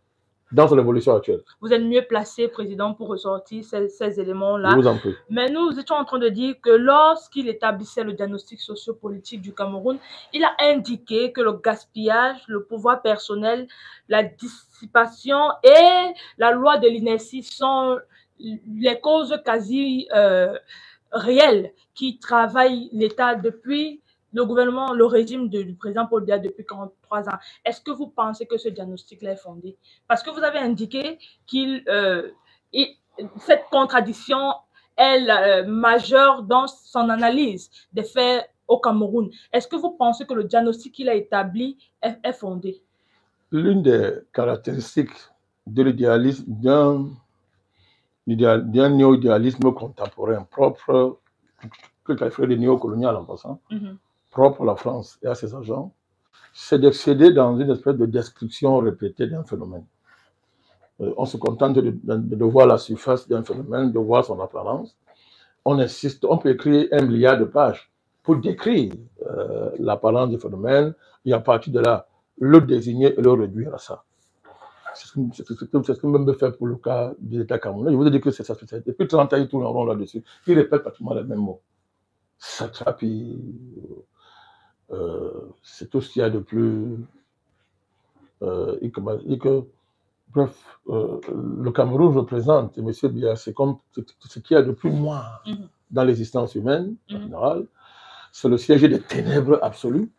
dans son évolution actuelle. Vous êtes mieux placé, Président, pour ressortir ces éléments-là. Je vous en prie. Mais nous étions en train de dire que lorsqu'il établissait le diagnostic sociopolitique du Cameroun, il a indiqué que le gaspillage, le pouvoir personnel, la dissipation et la loi de l'inertie sont les causes quasi réelles qui travaillent l'État depuis le gouvernement, le régime du président Paul Biya depuis 43 ans. Est-ce que vous pensez que ce diagnostic-là est fondé? Parce que vous avez indiqué cette contradiction est majeure dans son analyse des faits au Cameroun. Est-ce que vous pensez que le diagnostic qu'il a établi est fondé? L'une des caractéristiques de l'idéalisme, d'un néo-idéalisme contemporain propre, que qualifierait de néocolonial en passant, propre à la France et à ses agents, c'est d'excéder dans une espèce de description répétée d'un phénomène. On se contente de voir la surface d'un phénomène, de voir son apparence. On insiste, on peut écrire 1 milliard de pages pour décrire l'apparence du phénomène et à partir de là, le désigner et le réduire à ça. C'est ce que même fait pour le cas des États camerounais. Je vous ai dit que c'est ça. Depuis 30 ans, il tourne en rond là-dessus. Il répète pratiquement les mêmes mots. Satrapi, c'est tout ce qu'il y a de plus... bref, le Cameroun représente, M. Biya, c'est comme ce qu'il y a de plus noir dans l'existence humaine, en général. C'est le siège des ténèbres absolues.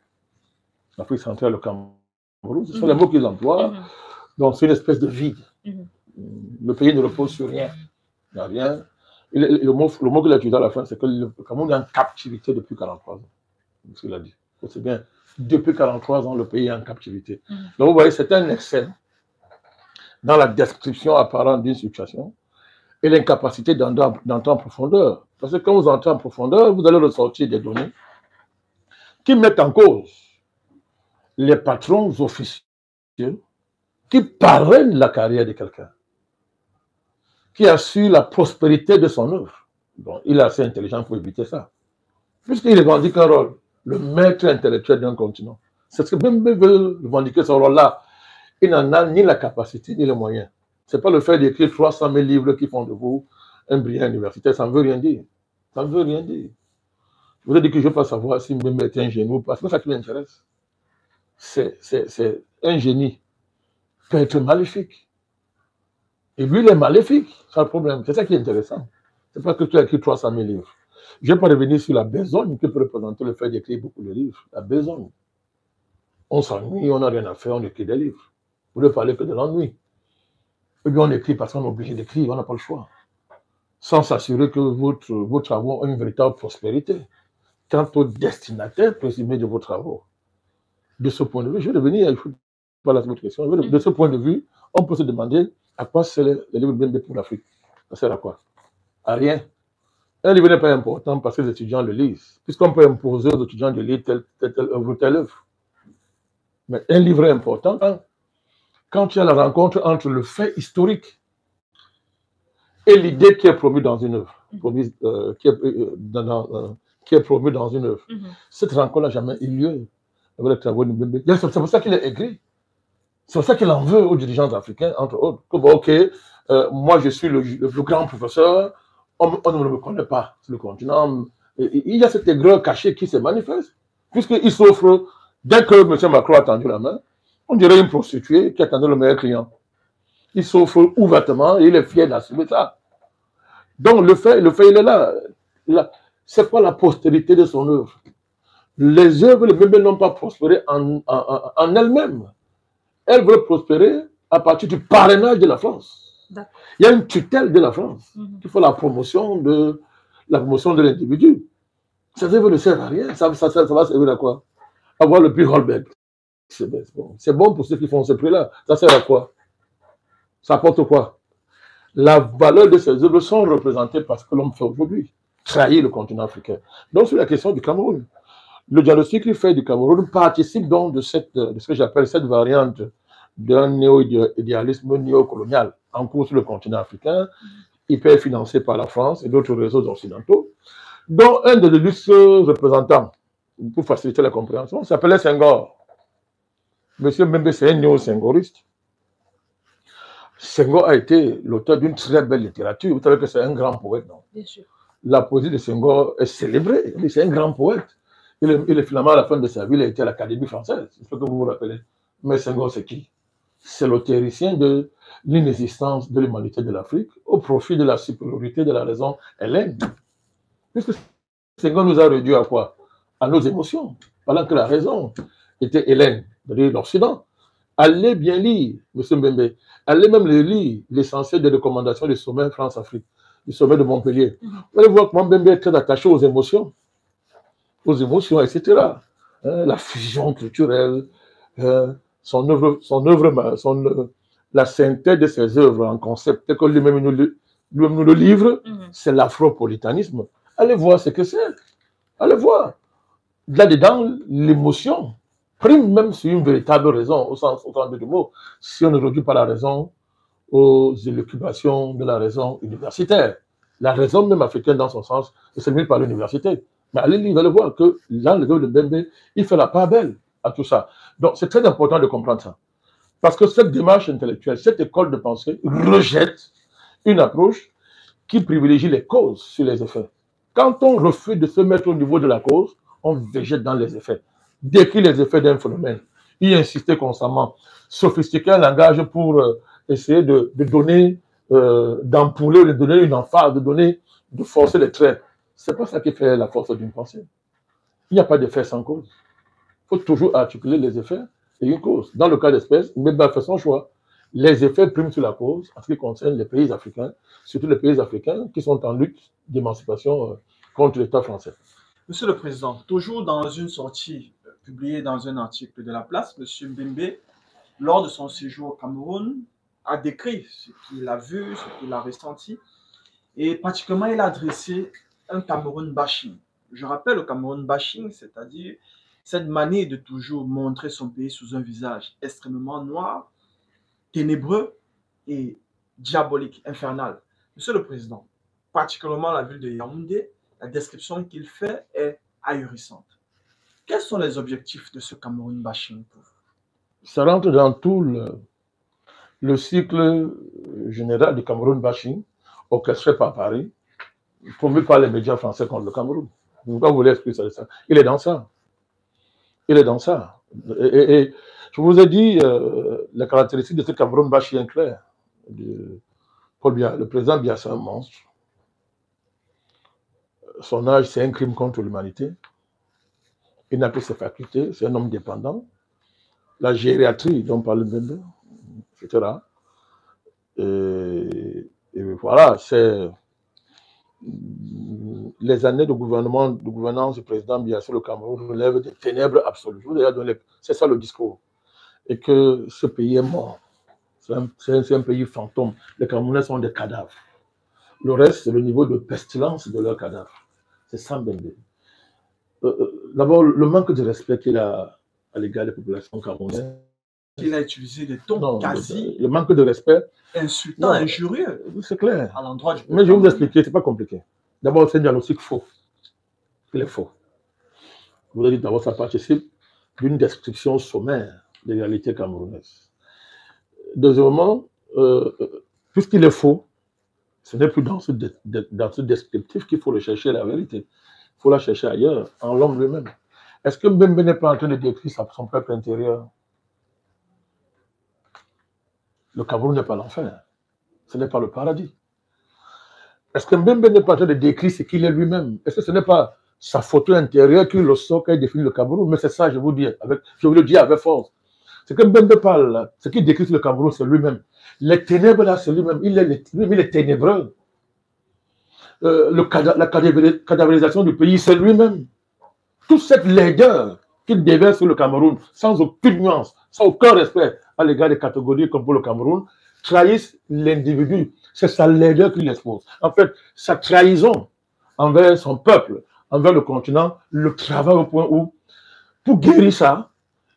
L'Afrique centrale, le Cameroun, ce sont les mots qu'ils emploient. Donc c'est une espèce de vide. Le pays ne repose sur rien. Il n'y a rien. Le mot qu'il a utilisé à la fin, c'est que le Cameroun est en captivité depuis 43 ans. C'est ce qu'il a dit. C'est bien. Depuis 43 ans, le pays est en captivité. Donc vous voyez, c'est un excès dans la description apparente d'une situation et l'incapacité d'entrer en profondeur. Parce que quand vous entrez en profondeur, vous allez ressortir des données qui mettent en cause les patrons officiels qui parrainent la carrière de quelqu'un, qui assure la prospérité de son œuvre. Bon, il est assez intelligent pour éviter ça. Puisqu'il revendique un rôle, le maître intellectuel d'un continent. C'est ce que Bembe veut revendiquer ce rôle-là. Il n'en a ni la capacité ni les moyens. Ce n'est pas le fait d'écrire 300 000 livres qui font de vous un brillant universitaire. Ça ne veut rien dire. Ça ne veut rien dire. Je vous ai dit que je ne veux pas savoir si Bembe est un génie ou pas. C'est pas ça qui m'intéresse. C'est un génie peut être maléfique. Et lui, il est maléfique. C'est le problème. C'est ça qui est intéressant. C'est pas que tu as écrit 300 000 livres. Je ne vais pas revenir sur la besogne que peut représenter le fait d'écrire beaucoup de livres. La besogne. On s'ennuie, on n'a rien à faire, on écrit des livres. Vous ne parlez que de l'ennui. Et bien on écrit parce qu'on est obligé d'écrire, on n'a pas le choix. Sans s'assurer que vos travaux ont une véritable prospérité. Quant au destinataire présumé de vos travaux. De ce point de vue, je vais revenir, il faut pas la votre question. De ce point de vue, on peut se demander à quoi c'est les livres de Bembe pour l'Afrique. Ça sert à quoi? À rien. Un livre n'est pas important parce que les étudiants le lisent. Puisqu'on peut imposer aux étudiants de lire telle œuvre ou telle œuvre. Mais un livre est important quand tu as la rencontre entre le fait historique et l'idée qui est promue dans une œuvre. Qui est promue dans une œuvre. Cette rencontre n'a jamais eu lieu avec les travaux de Bembe. C'est pour ça qu'il est aigri. C'est pour ça qu'il en veut aux dirigeants africains, entre autres. Que, bon, ok, moi je suis le plus grand professeur, on ne me connaît pas sur le continent. Il y a cette aigreur cachée qui se manifeste, puisqu'il s'offre, dès que M. Macron a tendu la main, on dirait une prostituée qui attendait le meilleur client. Il s'offre ouvertement et il est fier d'assumer ça. Donc le fait, il est là. C'est quoi la postérité de son œuvre? Les œuvres de Bembe n'ont pas prospéré en elles-mêmes. Elles veulent prospérer à partir du parrainage de la France. Il y a une tutelle de la France qui fait la promotion de la promotion de l'individu. Ces œuvres ne servent à rien. Ça va servir à quoi? Avoir le prix Holberg. C'est bon pour ceux qui font ce prix-là. Ça sert à quoi? Ça apporte quoi? La valeur de ces œuvres sont représentées par ce que l'homme fait aujourd'hui. Trahir le continent africain. Donc, sur la question du Cameroun, le diagnostic qu'il fait du Cameroun participe donc de ce que j'appelle cette variante d'un néo-idéalisme néocolonial en cours sur le continent africain, hyper financé par la France et d'autres réseaux occidentaux, dont un des illustres représentants, pour faciliter la compréhension, s'appelait Senghor. Monsieur Mbembe, c'est un néo-senghoriste. Senghor a été l'auteur d'une très belle littérature. Vous savez que c'est un grand poète, non? Bien sûr. La poésie de Senghor est célébrée. C'est un grand poète. Il est finalement, à la fin de sa vie, il a été à l'Académie française. C'est ce que vous vous rappelez. Mais Senghor, c'est qui? C'est le théoricien de l'inexistence de l'humanité de l'Afrique au profit de la supériorité de la raison hellène. Puisque Senghor nous a réduit à quoi? À nos émotions, pendant que la raison était hellène, c'est-à-dire l'Occident. Allez bien lire, M. Mbembe. Allez même lire l'essentiel des recommandations du sommet France-Afrique, du sommet de Montpellier. Vous allez voir comment Mbembe est très attaché aux émotions, etc. La fusion culturelle, la synthèse de ses œuvres en concept, tel que lui-même nous le livre, c'est l'afropolitanisme. Allez voir ce que c'est. Allez voir. Là-dedans, l'émotion prime même sur une véritable raison, au sens du mot, si on ne réduit pas la raison aux élucubrations de la raison universitaire. La raison même africaine dans son sens se limite par l'université. Mais allez, vous allez voir que dans le de Mbembe, il fait la part belle à tout ça. Donc c'est très important de comprendre ça. Parce que cette démarche intellectuelle, cette école de pensée rejette une approche qui privilégie les causes sur les effets. Quand on refuse de se mettre au niveau de la cause, on végète dans les effets. Décrire les effets d'un phénomène, y insister constamment, sophistiquer un langage pour essayer de donner, d'ampouler, de donner une emphase, de forcer les traits. C'est pas ça qui fait la force d'une pensée. Il n'y a pas d'effet sans cause. Il faut toujours articuler les effets et une cause. Dans le cas d'espèce, Mbembe a fait son choix. Les effets priment sur la cause en ce qui concerne les pays africains, surtout les pays africains qui sont en lutte d'émancipation contre l'État français. Monsieur le Président, toujours dans une sortie publiée dans un article de La Place, M. Mbembe, lors de son séjour au Cameroun, a décrit ce qu'il a vu, ce qu'il a ressenti, et pratiquement il a adressé un Cameroun bashing. Je rappelle le Cameroun bashing, c'est-à-dire cette manière de toujours montrer son pays sous un visage extrêmement noir, ténébreux et diabolique, infernal. Monsieur le Président, particulièrement la ville de Yaoundé, la description qu'il fait est ahurissante. Quels sont les objectifs de ce Cameroun bashing pour vous? Ça rentre dans tout le cycle général du Cameroun bashing, orchestré par Paris, promu par les médias français contre le Cameroun. Pourquoi vous voulez expliquer ça? Il est dans ça. Il est dans ça. Et je vous ai dit les caractéristiques de ce Cameroun bashing clair. Le président Biya, c'est un monstre. Son âge, c'est un crime contre l'humanité. Il n'a plus ses facultés, c'est un homme dépendant. La gériatrie dont parle Mbembe, etc. Et voilà, c'est les années de gouvernance du président Biya sur le Cameroun relèvent des ténèbres absolues. Je vous ai déjà donné, c'est ça le discours. Et que ce pays est mort. C'est un pays fantôme. Les Camerounais sont des cadavres. Le reste, c'est le niveau de pestilence de leurs cadavres. C'est ça Mbembe. D'abord, le manque de respect qu'il a à l'égard des populations camerounaises. Il a utilisé des tons quasi... Le manque de respect... insultant, injurieux. C'est clair. À l'endroit du... Mais je vais vous expliquer, c'est pas compliqué. D'abord, c'est un diagnostic faux. Il est faux. Vous avez dit d'abord, ça participe d'une description sommaire des réalités camerounaises. Deuxièmement, puisqu'il est faux, ce n'est plus dans ce descriptif qu'il faut rechercher la vérité. Il faut la chercher ailleurs, en l'homme lui-même. Est-ce que Mbembe n'est pas en train de décrire son peuple intérieur? Le Cameroun n'est pas l'enfer. Ce n'est pas le paradis. Est-ce que Mbembe n'est pas en train de décrire ce qu'il est lui-même? Est-ce que ce n'est pas sa photo intérieure qui le socle et définit le Cameroun? Mais c'est ça, je vous le dis avec force. Ce que Mbembe parle, là, ce qu'il décrit sur le Cameroun, c'est lui-même. Les ténèbres, là, c'est lui-même. Il est ténébreux. la cadavérisation du pays, c'est lui-même. Toute cette laideur qu'il déverse sur le Cameroun, sans aucune nuance, sans aucun respect à l'égard des catégories comme pour le Cameroun, trahissent l'individu. C'est sa laideur qui l'expose. En fait, sa trahison envers son peuple, envers le continent, le travaille au point où, pour guérir ça,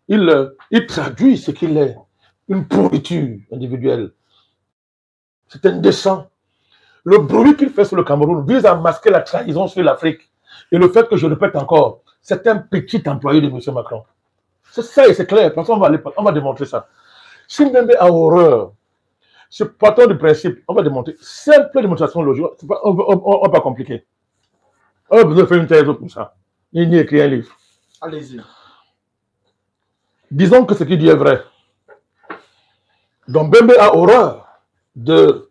il traduit ce qu'il est, une pourriture individuelle. C'est indécent. Le bruit qu'il fait sur le Cameroun vise à masquer la trahison sur l'Afrique. Et le fait que, je répète encore, c'est un petit employé de M. Macron. C'est ça et c'est clair, parce qu'on va démontrer ça. Si Mbembe a horreur, ce partant du principe, on va démontrer, simple démonstration logique, on va pas compliquer. On a besoin de faire une thèse pour ça. Il n'y a écrit un livre. Allez-y. Disons que ce qu'il dit est vrai. Donc Mbembe a horreur de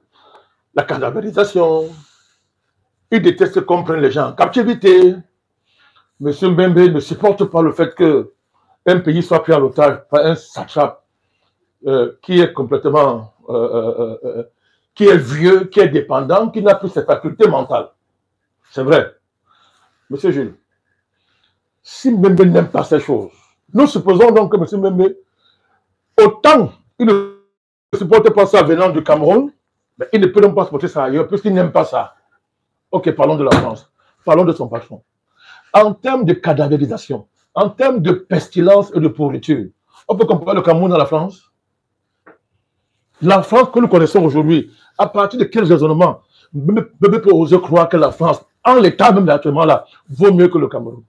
la cadavérisation. Il déteste qu'on prenne les gens en captivité. M. Mbembe ne supporte pas le fait qu'un pays soit pris en otage par un satrape qui est complètement, qui est vieux, qui est dépendant, qui n'a plus ses facultés mentales. C'est vrai. Monsieur Jules, si Mbembe n'aime pas ces choses, nous supposons donc que M. Mbembe, autant il ne supporte pas ça venant du Cameroun, mais il ne peut donc pas supporter ça ailleurs, puisqu'il n'aime pas ça. Ok, parlons de la France. Parlons de son patron. En termes de cadavérisation, en termes de pestilence et de pourriture, on peut comparer le Cameroun à la France? La France que nous connaissons aujourd'hui, à partir de quel raisonnement peut oser croire que la France, en l'état même actuellement là, vaut mieux que le Cameroun?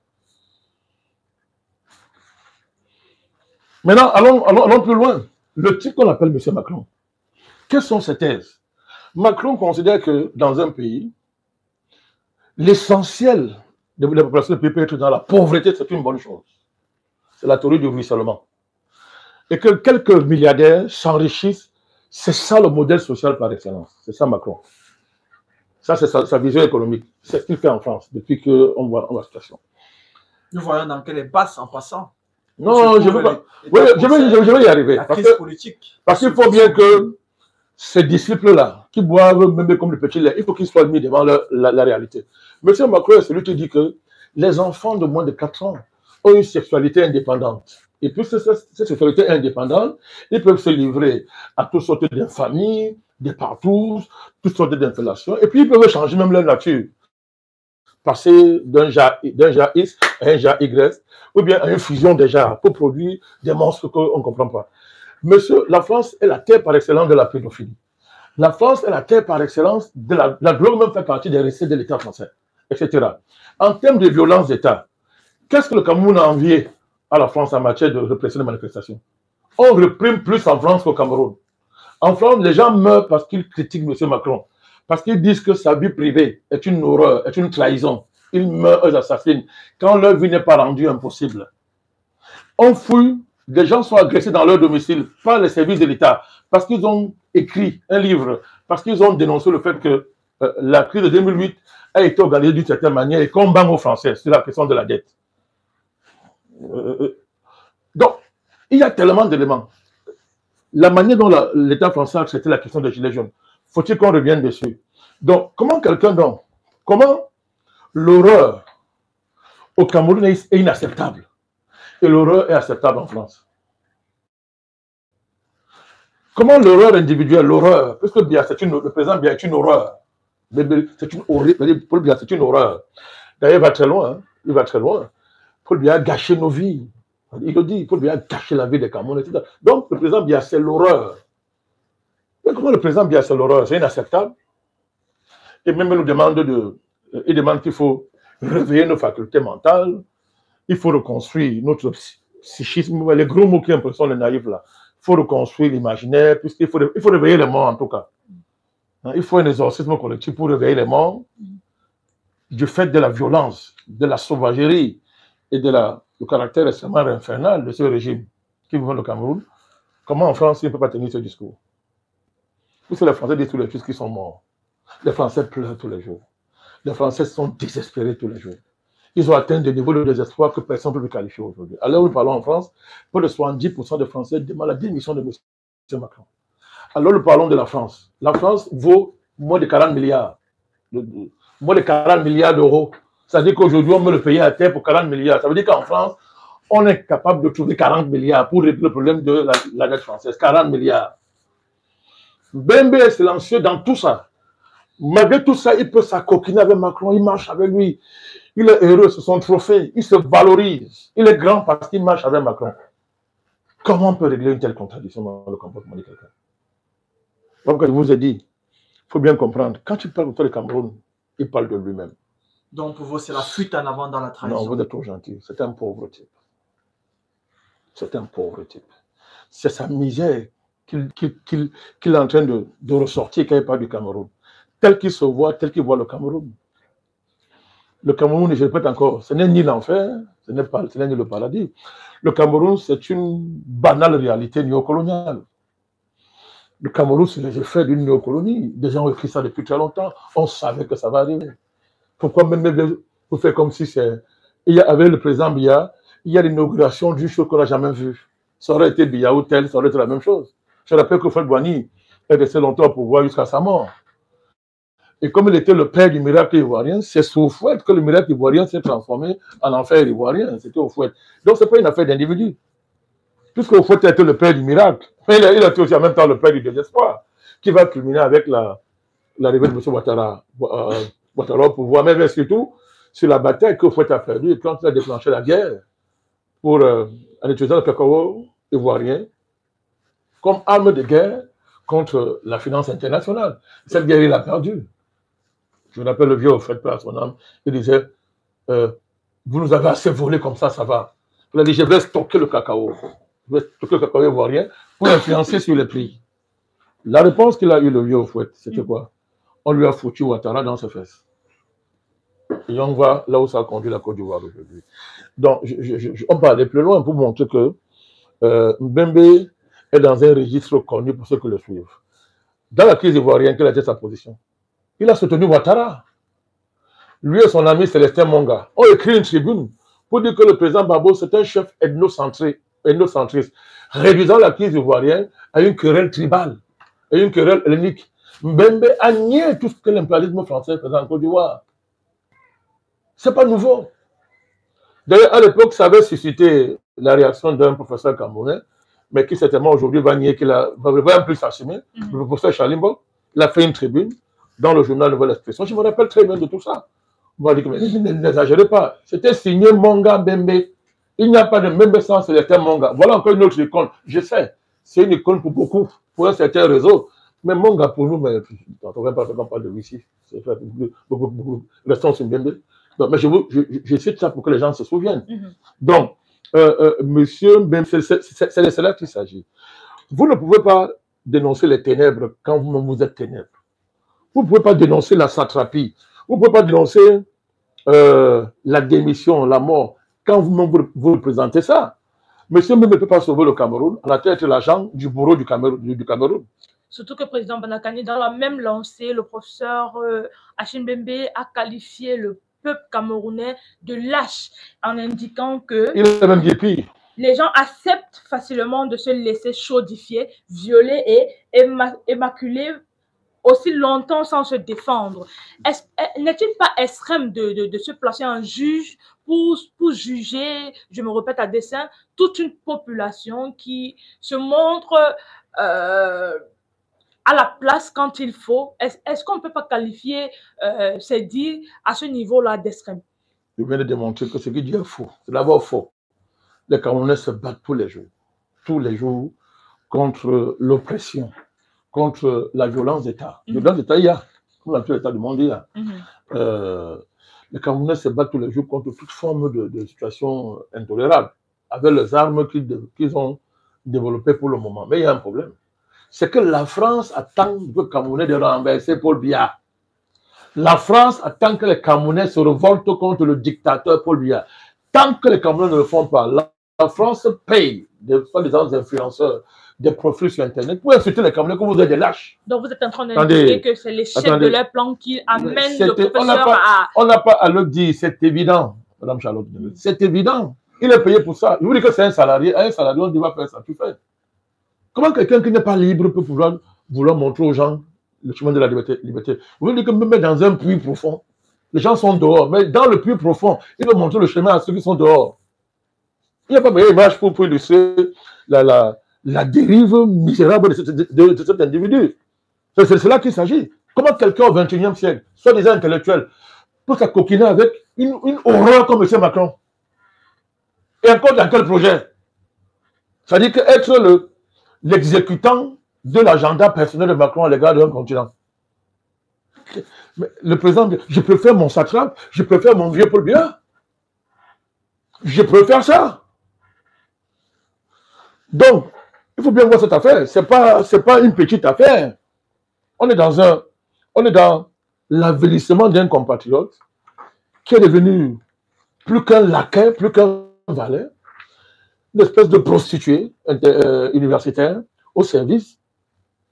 Maintenant, allons plus loin. Le type qu'on appelle M. Macron, quelles sont ses thèses? Macron considère que dans un pays, l'essentiel de la population du pays peut être dans la pauvreté, c'est une bonne chose. C'est la théorie du ruissellement. Et que quelques milliardaires s'enrichissent, c'est ça le modèle social par excellence. C'est ça Macron. Ça, c'est sa vision économique. C'est ce qu'il fait en France depuis qu'on voit la situation. Nous voyons dans quelle impasse en passant. Non, je veux pas. Oui, je vais y arriver. La crise politique. Parce qu'il faut bien que ces disciples-là, qui boivent même comme le petit lait, il faut qu'ils soient mis devant la réalité. Monsieur Macron est celui qui dit que les enfants de moins de 4 ans ont une sexualité indépendante. Et puis, cette sexualité indépendante, ils peuvent se livrer à toutes sortes d'infamies, des partous, toutes sortes d'inflations, et puis ils peuvent changer même leur nature. Passer d'un genre X à un genre Y, ou bien à une fusion des genres pour produire des monstres qu'on ne comprend pas. Monsieur, la France est la terre par excellence de la pédophilie. La France est la terre par excellence de la drogue, même fait partie des recettes de l'État français, etc. En termes de violence d'État, qu'est-ce que le Cameroun a envié à la France en matière de répression des manifestations? On réprime plus en France qu'au Cameroun. En France, les gens meurent parce qu'ils critiquent M. Macron, parce qu'ils disent que sa vie privée est une horreur, est une trahison. Ils meurent, eux assassinent, quand leur vie n'est pas rendue impossible. On fouille, des gens sont agressés dans leur domicile par les services de l'État, parce qu'ils ont écrit un livre, parce qu'ils ont dénoncé le fait que la crise de 2008 a été organisée d'une certaine manière et qu'on banque aux Français sur la question de la dette. Donc, il y a tellement d'éléments. La manière dont l'État français a accepté la question des Gilets jaunes, faut-il qu'on revienne dessus? Donc, comment l'horreur au Cameroun est inacceptable et l'horreur est acceptable en France? Comment l'horreur individuelle, l'horreur, puisque le président Biya est une horreur, c'est une horreur, Paul Biya c'est une horreur. D'ailleurs, il va très loin, il va très loin. Paul Biya a gâché nos vies. Il le dit, Paul Biya a gâché la vie des Camerounais, etc. Donc, le président Biya, c'est l'horreur. Mais comment le président Biya, c'est l'horreur? C'est inacceptable. Et même il nous demande il demande qu'il faut réveiller nos facultés mentales, il faut reconstruire notre psychisme, les gros mots qui impressionnent les naïfs là. Il faut reconstruire l'imaginaire, puisqu'il faut réveiller les morts en tout cas. Il faut un exorcisme collectif pour réveiller les morts du fait de la violence, de la sauvagerie et du caractère extrêmement infernal de ce régime qui vit au Cameroun. Comment en France il ne peut pas tenir ce discours? Puisque les Français disent tous les jours qu'ils sont morts. Les Français pleurent tous les jours. Les Français sont désespérés tous les jours. Ils ont atteint des niveaux de désespoir que personne ne peut qualifier aujourd'hui. Alors, nous parlons en France, plus de 70% des Français demandent la démission de M. Macron. Alors, nous parlons de la France. La France vaut moins de 40 milliards Moins de 40 milliards d'euros. Ça veut dire qu'aujourd'hui, on met le pays à terre pour 40 milliards. Ça veut dire qu'en France, on est capable de trouver 40 milliards pour régler le problème de la dette française. 40 milliards. Bembe est silencieux dans tout ça. Malgré tout ça, il peut s'acoquiner avec Macron, il marche avec lui. Il est heureux, c'est son trophée, il se valorise. Il est grand parce qu'il marche avec Macron. Comment on peut régler une telle contradiction dans le comportement de quelqu'un? Donc, je vous ai dit, il faut bien comprendre, quand il parle de Cameroun, il parle de lui-même. Donc, pour vous, c'est la fuite en avant dans la trahison. Non, vous êtes trop gentil. C'est un pauvre type. C'est un pauvre type. C'est sa misère qu'il est en train de ressortir quand il parle du Cameroun. Tel qu'il se voit, tel qu'il voit le Cameroun. Le Cameroun, je répète encore, ce n'est ni l'enfer, ce n'est ni le paradis. Le Cameroun, c'est une banale réalité néocoloniale. Le Cameroun, c'est les effets d'une néocolonie. Des gens ont écrit ça depuis très longtemps. On savait que ça va arriver. Pourquoi même vous faites comme si c'est... Avec le président Biya, il y a l'inauguration d'une chose qu'on n'a jamais vue. Ça aurait été Biya ou tel, ça aurait été la même chose. Je rappelle que Fred Boigny est resté longtemps au pouvoir jusqu'à sa mort. Et comme il était le père du miracle ivoirien, c'est sous Fouette que le miracle ivoirien s'est transformé en enfer ivoirien. C'était au Fouette. Donc, ce n'est pas une affaire d'individu. Puisque au Fouette était le père du miracle, mais il a été aussi en même temps le père du désespoir, qui va culminer avec l'arrivée de M. Ouattara au pouvoir, mais surtout sur la bataille que Fouette a perdue et quand il a déclenché la guerre en utilisant le cacao ivoirien comme arme de guerre contre la finance internationale. Cette guerre, il a perdue. Je me rappelle le vieux Fred Plat, son âme, il disait vous nous avez assez volé comme ça va. Il a dit je vais stocker le cacao. Je vais stocker le cacao ivoirien pour influencer sur les prix. La réponse qu'il a eue, le vieux Fouette, c'était quoi? On lui a foutu Ouattara dans ses fesses. Et on va là où ça a conduit la Côte d'Ivoire aujourd'hui. Donc, on va aller plus loin pour montrer que Mbembe est dans un registre connu pour ceux qui le suivent. Dans la crise ivoirienne, quelle était sa position? Il a soutenu Ouattara. Lui et son ami Célestin Monga ont écrit une tribune pour dire que le président Babo, c'est un chef ethnocentriste, réduisant la crise ivoirienne à une querelle tribale et une querelle hellénique. Mbembe a nié tout ce que l'impérialisme français faisait en Côte d'Ivoire. Ce n'est pas nouveau. D'ailleurs, à l'époque, ça avait suscité la réaction d'un professeur camerounais, mais qui certainement aujourd'hui va nier qu'il va un peu s'assumer. Le professeur Chalimbo, il a fait une tribune dans le journal Nouvelle Expression. Je me rappelle très bien de tout ça. On m'a dit que n'exagérez pas. C'était signé Monga Mbembe. Il n'y a pas de Mbembe sans Célestin Monga. Voilà encore une autre icône. Je sais, c'est une icône pour beaucoup, pour un certain réseau. Mais Monga pour nous, mais on ne pas qu'on parle de lui ici. Restons sur Mbembe. Donc, mais je cite ça pour que les gens se souviennent. Donc, monsieur Mbembe, c'est de cela qu'il s'agit. Vous ne pouvez pas dénoncer les ténèbres quand vous êtes ténèbres. Vous ne pouvez pas dénoncer la satrapie. Vous ne pouvez pas dénoncer la démission, la mort, quand vous représentez ça. Monsieur Mbembe ne peut pas sauver le Cameroun en la tête de l'agent du bureau du Cameroun. Surtout que le président Banakani, dans la même lancée, le professeur Achille Mbembe a qualifié le peuple camerounais de lâche en indiquant que il est même bien pire. Les gens acceptent facilement de se laisser chaudifier, violer et émaculer aussi longtemps sans se défendre. N'est-il pas extrême de se placer en juge pour juger, je me répète à dessein, toute une population qui se montre à la place quand il faut? Est-ce qu'on ne peut pas qualifier ces dires à ce niveau-là d'extrême? Je viens de démontrer que ce qu'il dit est faux. C'est d'abord faux. Les Camerounais se battent tous les jours, contre l'oppression, contre la violence d'État. La violence d'État, il y a, comme dans tous les États du monde, il y a. Les Camerounais se battent tous les jours contre toute forme de situation intolérable, avec les armes qu'ils ont développées pour le moment. Mais il y a un problème. C'est que la France attend le Camerounais de renverser Paul Biya. La France attend que les Camerounais se révoltent contre le dictateur Paul Biya. Tant que les Camerounais ne le font pas, la France paye des influenceurs des profils sur Internet pour insulter les Camerounais que vous êtes des lâches. Donc vous êtes en train d'indiquer que c'est l'échec de leur plan qui amène le professeur à... On n'a pas à le dire, c'est évident, Madame Charlotte. C'est évident. Il est payé pour ça. Je vous dis que c'est un salarié. À un salarié, on dit va faire ça, tu fais. Comment quelqu'un qui n'est pas libre peut vouloir montrer aux gens le chemin de la liberté? Vous voulez dire que me mettre dans un puits profond Les gens sont dehors, mais dans le plus profond, il veut montrer le chemin à ceux qui sont dehors. Il n'y a pas meilleure image pour illustrer la dérive misérable de cet individu. C'est cela qu'il s'agit. Comment quelqu'un au XXIe siècle, soi-disant intellectuel, peut s'acoquiner avec une horreur comme M. Macron? Et encore dans quel projet? C'est-à-dire qu'être l'exécutant de l'agenda personnel de Macron à l'égard d'un continent. Mais le président dit, je préfère mon satrape, je préfère mon vieux Paul Biya. Je préfère ça. Donc, il faut bien voir cette affaire. C'est pas une petite affaire. On est dans l'avilissement d'un compatriote qui est devenu plus qu'un laquais, plus qu'un valet, une espèce de prostituée universitaire au service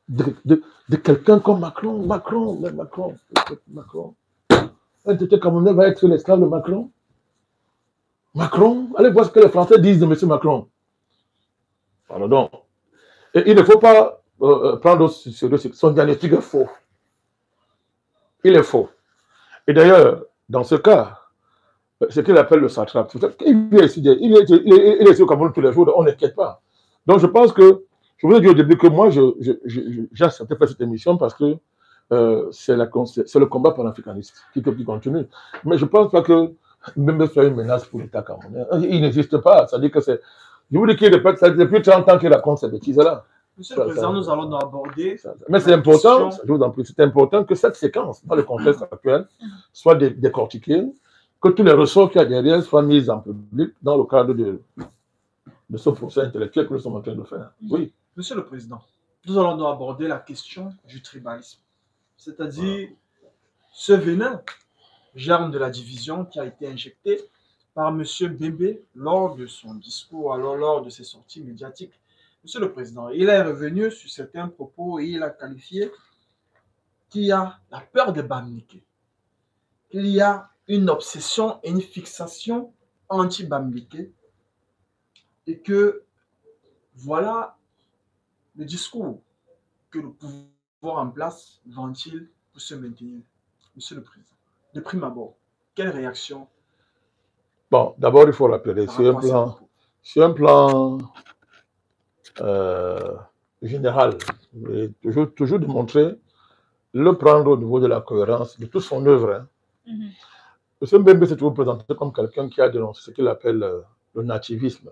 de quelqu'un comme Macron. Macron. Un tété Camerounais va être l'esclave de Macron. Macron, allez voir ce que les Français disent de M. Macron. Alors donc, et il ne faut pas prendre son diagnostic est faux. Il est faux. Et d'ailleurs, dans ce cas, ce qu'il appelle le satrape, il est ici au Cameroun tous les jours, on n'inquiète pas. Donc je pense que, je vous ai dit au début que moi, j'ai accepté faire cette émission parce que c'est le combat panafricaniste qui continue. Mais je ne pense pas que même soit une menace pour l'État camerounais. Il n'existe pas. C'est-à-dire que c'est. Je vous dis qu'il répète ça depuis 30 ans qu'il raconte ces bêtises-là. Monsieur le Président, nous allons aborder. Mais c'est important, je vous en prie, c'est important que cette séquence, dans le contexte actuel, soit décortiquée, que tous les ressorts qu'il y a derrière soient mis en public dans le cadre de ce procès intellectuel que nous sommes en train de faire. Oui. Monsieur le Président, nous allons aborder la question du tribalisme, c'est-à-dire ce venin, germe de la division qui a été injecté par M. Mbembe lors de son discours, alors lors de ses sorties médiatiques. Monsieur le Président, il est revenu sur certains propos et il a qualifié qu'il y a la peur de Bamileke, qu'il y a une obsession et une fixation anti-Bamileke et que voilà le discours que le pouvoir en place ventile pour se maintenir. Monsieur le Président, de prime abord, quelle réaction? Bon, d'abord, il faut rappeler, sur un plan général, toujours démontrer, le prendre au niveau de la cohérence de toute son œuvre. Hein. M. Mbembe s'est toujours présenté comme quelqu'un qui a dénoncé ce qu'il appelle le nativisme.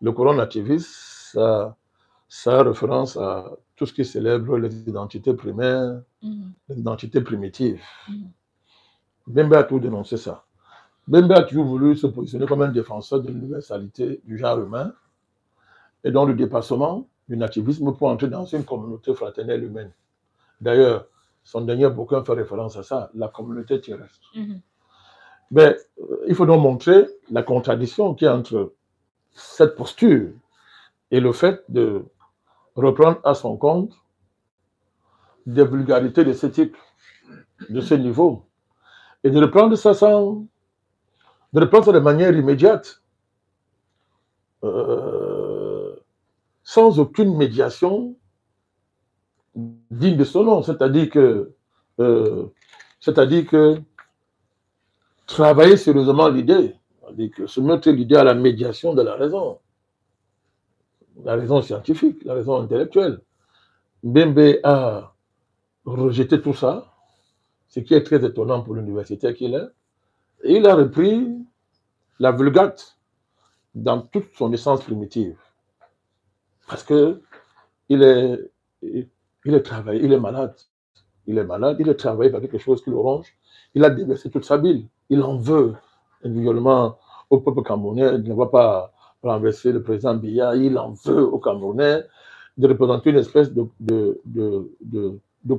Le courant nativiste, ça a référence à tout ce qui célèbre les identités primaires, les identités primitives. Mbembe a toujours dénoncé ça. Mbembe a toujours voulu se positionner comme un défenseur de l'universalité du genre humain et donc le dépassement du nativisme pour entrer dans une communauté fraternelle humaine. D'ailleurs, son dernier bouquin fait référence à ça, la communauté terrestre. Mais il faut donc montrer la contradiction qu'il y a entre cette posture et le fait de reprendre à son compte des vulgarités de ce type, de ce niveau, et de reprendre ça de manière immédiate, sans aucune médiation digne de son nom, c'est-à-dire que travailler sérieusement l'idée, se mettre l'idée à la médiation de la raison scientifique, la raison intellectuelle. Mbembe a rejeté tout ça, ce qui est très étonnant pour l'universitaire qu'il est, et il a repris la vulgate dans toute son essence primitive. Parce que il est travaillé, il est malade. Il est malade, il est travaillé par quelque chose qui le ronge. Il a déversé toute sa bile. Il en veut individuellement au peuple camerounais. Il ne va pas renverser le président Biya. Il en veut aux Camerounais de représenter une espèce de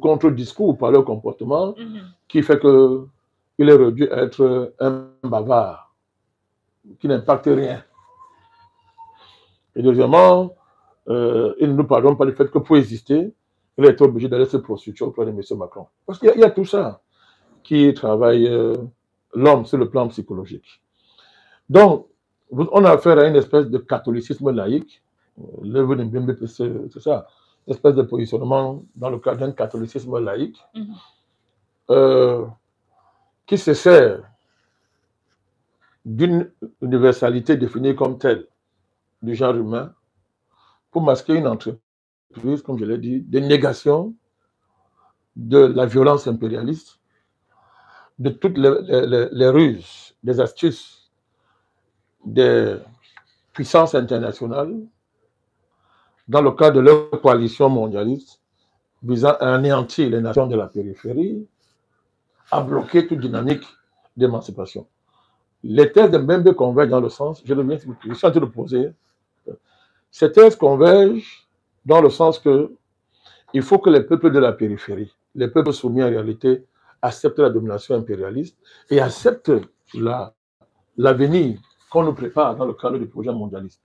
contre-discours par leur comportement qui fait qu'il est réduit à être un bavard qui n'impacte rien. Et deuxièmement, il ne nous pardonne pas du fait que pour exister, il a été obligé d'aller se prostituer auprès de M. Macron. Parce qu'il y a tout ça qui travaille l'homme sur le plan psychologique. Donc, on a affaire à une espèce de catholicisme laïque. L'œuvre de Mbembe, c'est ça. Une espèce de positionnement dans le cadre d'un catholicisme laïque qui qui se sert d'une universalité définie comme telle du genre humain pour masquer une entreprise, comme je l'ai dit, de négation de la violence impérialiste, de toutes les ruses, des astuces des puissances internationales dans le cadre de leur coalition mondialiste visant à anéantir les nations de la périphérie, à bloquer toute dynamique d'émancipation. Les thèses de Mbembe convergent dans le sens, je suis en train de poser, ces thèses convergent dans le sens que il faut que les peuples de la périphérie, les peuples soumis en réalité, acceptent la domination impérialiste et acceptent l'avenir qu'on nous prépare dans le cadre du projet mondialiste.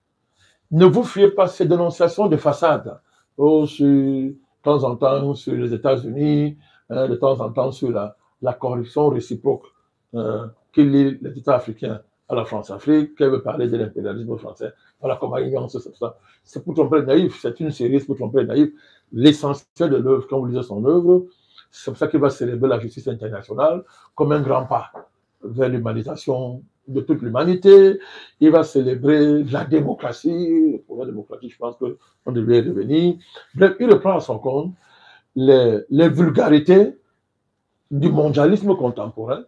Ne vous fiez pas à ces dénonciations de façade, de temps en temps sur les États-Unis, de temps en temps sur la corruption réciproque qui lie les États africains à la France-Afrique, qui veut parler de l'impérialisme français. Voilà comment il y a ça. C'est pour tromper les naïfs, c'est une série pour tromper les naïfs. L'essentiel de l'œuvre, quand vous lisez son œuvre, c'est pour ça qu'il va célébrer la justice internationale comme un grand pas vers l'humanisation de toute l'humanité. Il va célébrer la démocratie. Pour la démocratie, je pense qu'on devait y revenir. Bref, il reprend à son compte les vulgarités du mondialisme contemporain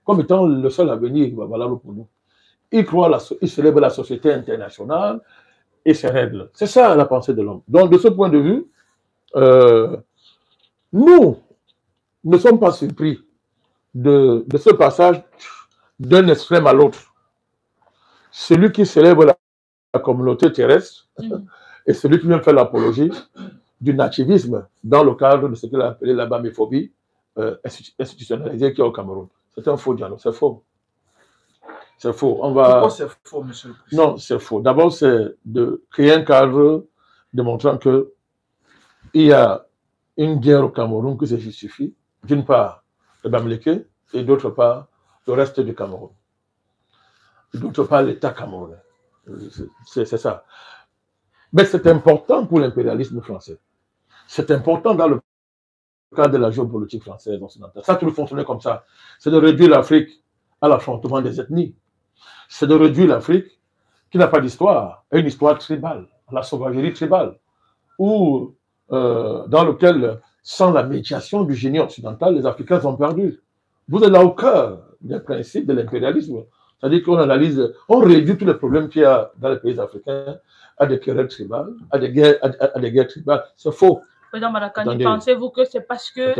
comme étant le seul avenir valable pour nous. Il célèbre la société internationale et ses règles. C'est ça la pensée de l'homme. Donc, de ce point de vue, nous ne sommes pas surpris de ce passage d'un extrême à l'autre. Celui qui célèbre la communauté terrestre et celui qui vient faire l'apologie du nativisme dans le cadre de ce qu'il a appelé la bamiphobie institutionnalisée qui est au Cameroun. C'est un faux dialogue, c'est faux. C'est faux. Pourquoi c'est faux, monsieur le président? Non, c'est faux. D'abord, c'est de créer un cadre démontrant qu'il y a une guerre au Cameroun qui se justifie, d'une part le Bamileke et d'autre part le reste du Cameroun. D'autre part l'État camerounais. C'est ça. Mais c'est important pour l'impérialisme français. C'est important dans le cadre de la géopolitique française occidentale. Ça a toujours fonctionné comme ça. C'est de réduire l'Afrique à l'affrontement des ethnies. C'est de réduire l'Afrique, qui n'a pas d'histoire, à une histoire tribale, à la sauvagerie tribale, ou dans lequel, sans la médiation du génie occidental, les Africains sont perdus. Vous êtes là au cœur des principes de l'impérialisme. C'est-à-dire qu'on analyse, on réduit tous les problèmes qu'il y a dans les pays africains à des querelles tribales, à des guerres tribales. C'est faux. Président Malakani, pensez-vous que c'est parce que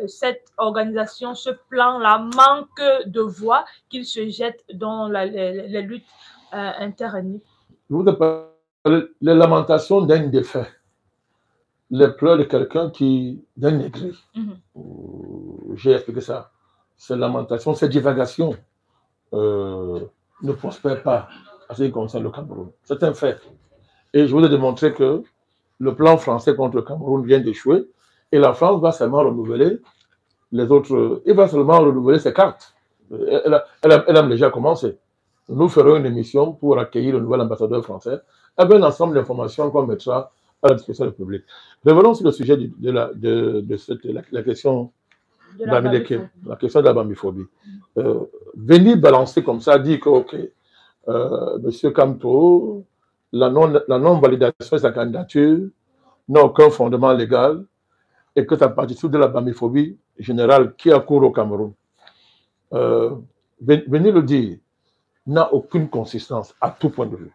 cette organisation, ce plan-là, manque de voix qu'il se jette dans les luttes interethniques? Je vous parle les lamentations d'un défunt, les pleurs de quelqu'un d'un négri. J'ai expliqué ça. Ces lamentations, ces divagations ne prospèrent pas à ce qui concerne le Cameroun. C'est un fait. Et je voulais démontrer que le plan français contre le Cameroun vient d'échouer et la France va seulement renouveler les autres. Il va seulement renouveler ses cartes. Elle a déjà commencé. Nous ferons une émission pour accueillir le nouvel ambassadeur français avec un ensemble d'informations qu'on mettra à la discussion du public. Revenons sur le sujet de la question de la question de la bamiphobie. Venir balancer comme ça, dire que, OK, M. Kamto, la non-validation de sa candidature n'a aucun fondement légal et que ça participe de la bamiphobie générale qui a cours au Cameroun. Venir le dire n'a aucune consistance à tout point de vue.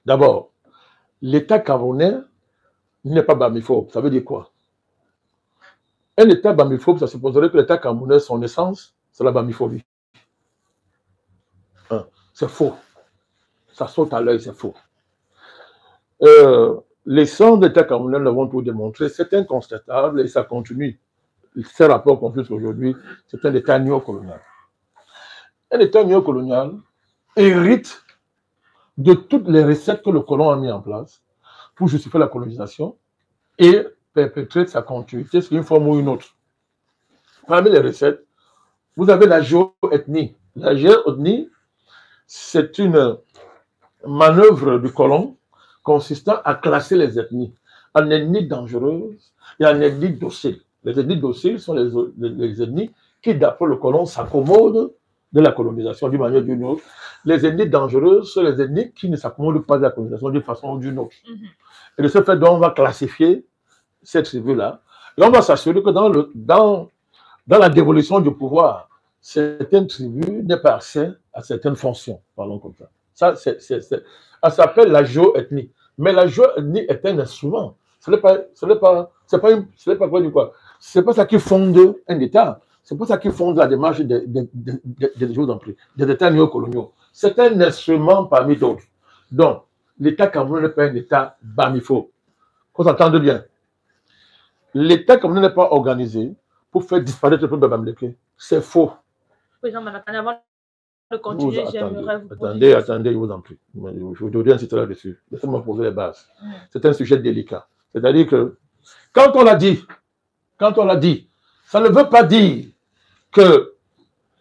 D'abord, l'État camerounais n'est pas bamiphobe. Ça veut dire quoi? Un État bamiphobe, ça supposerait que l'État camerounais, son essence, c'est la bamiphobie. C'est faux. Ça saute à l'œil, c'est faux. Les 100 d'État camerounais l'avont tout démontré, c'est inconstatable et ça continue. Ces rapports qu'on fait aujourd'hui, c'est un État néocolonial. Un État néocolonial hérite de toutes les recettes que le colon a mis en place pour justifier la colonisation et perpétrer sa continuité sous une forme ou une autre. Parmi les recettes, vous avez la géoethnie. La géoethnie, c'est une manœuvre du colon consistant à classer les ethnies en ethnies dangereuses et en ethnies dociles. Les ethnies dociles sont les ethnies qui, d'après le colon, s'accommodent de la colonisation d'une manière ou d'une autre. Les ethnies dangereuses sont les ethnies qui ne s'accommodent pas de la colonisation d'une façon ou d'une autre. Et de ce fait, donc, on va classifier cette tribu-là. Et on va s'assurer que dans la dévolution du pouvoir, certaines tribus n'aient pas accès à certaines fonctions. Parlons comme ça. Ça s'appelle la géoethnie. Mais la géoethnie est un instrument. Ce n'est pas ça qui fonde un État. C'est pas ça qui fonde la démarche des États néocoloniaux. C'est un instrument parmi d'autres. Donc, l'État camerounais n'est pas un État bamifo. Qu'on s'entende bien. L'État camerounais n'est pas organisé pour faire disparaître le peuple bamileke. C'est faux. Président Manakane, avant de continuer, j'aimerais vous poser... Attendez, je vous en prie. Je vous donne un titre là-dessus. Laissez-moi poser les bases. C'est un sujet délicat. C'est-à-dire que, quand on l'a dit, ça ne veut pas dire que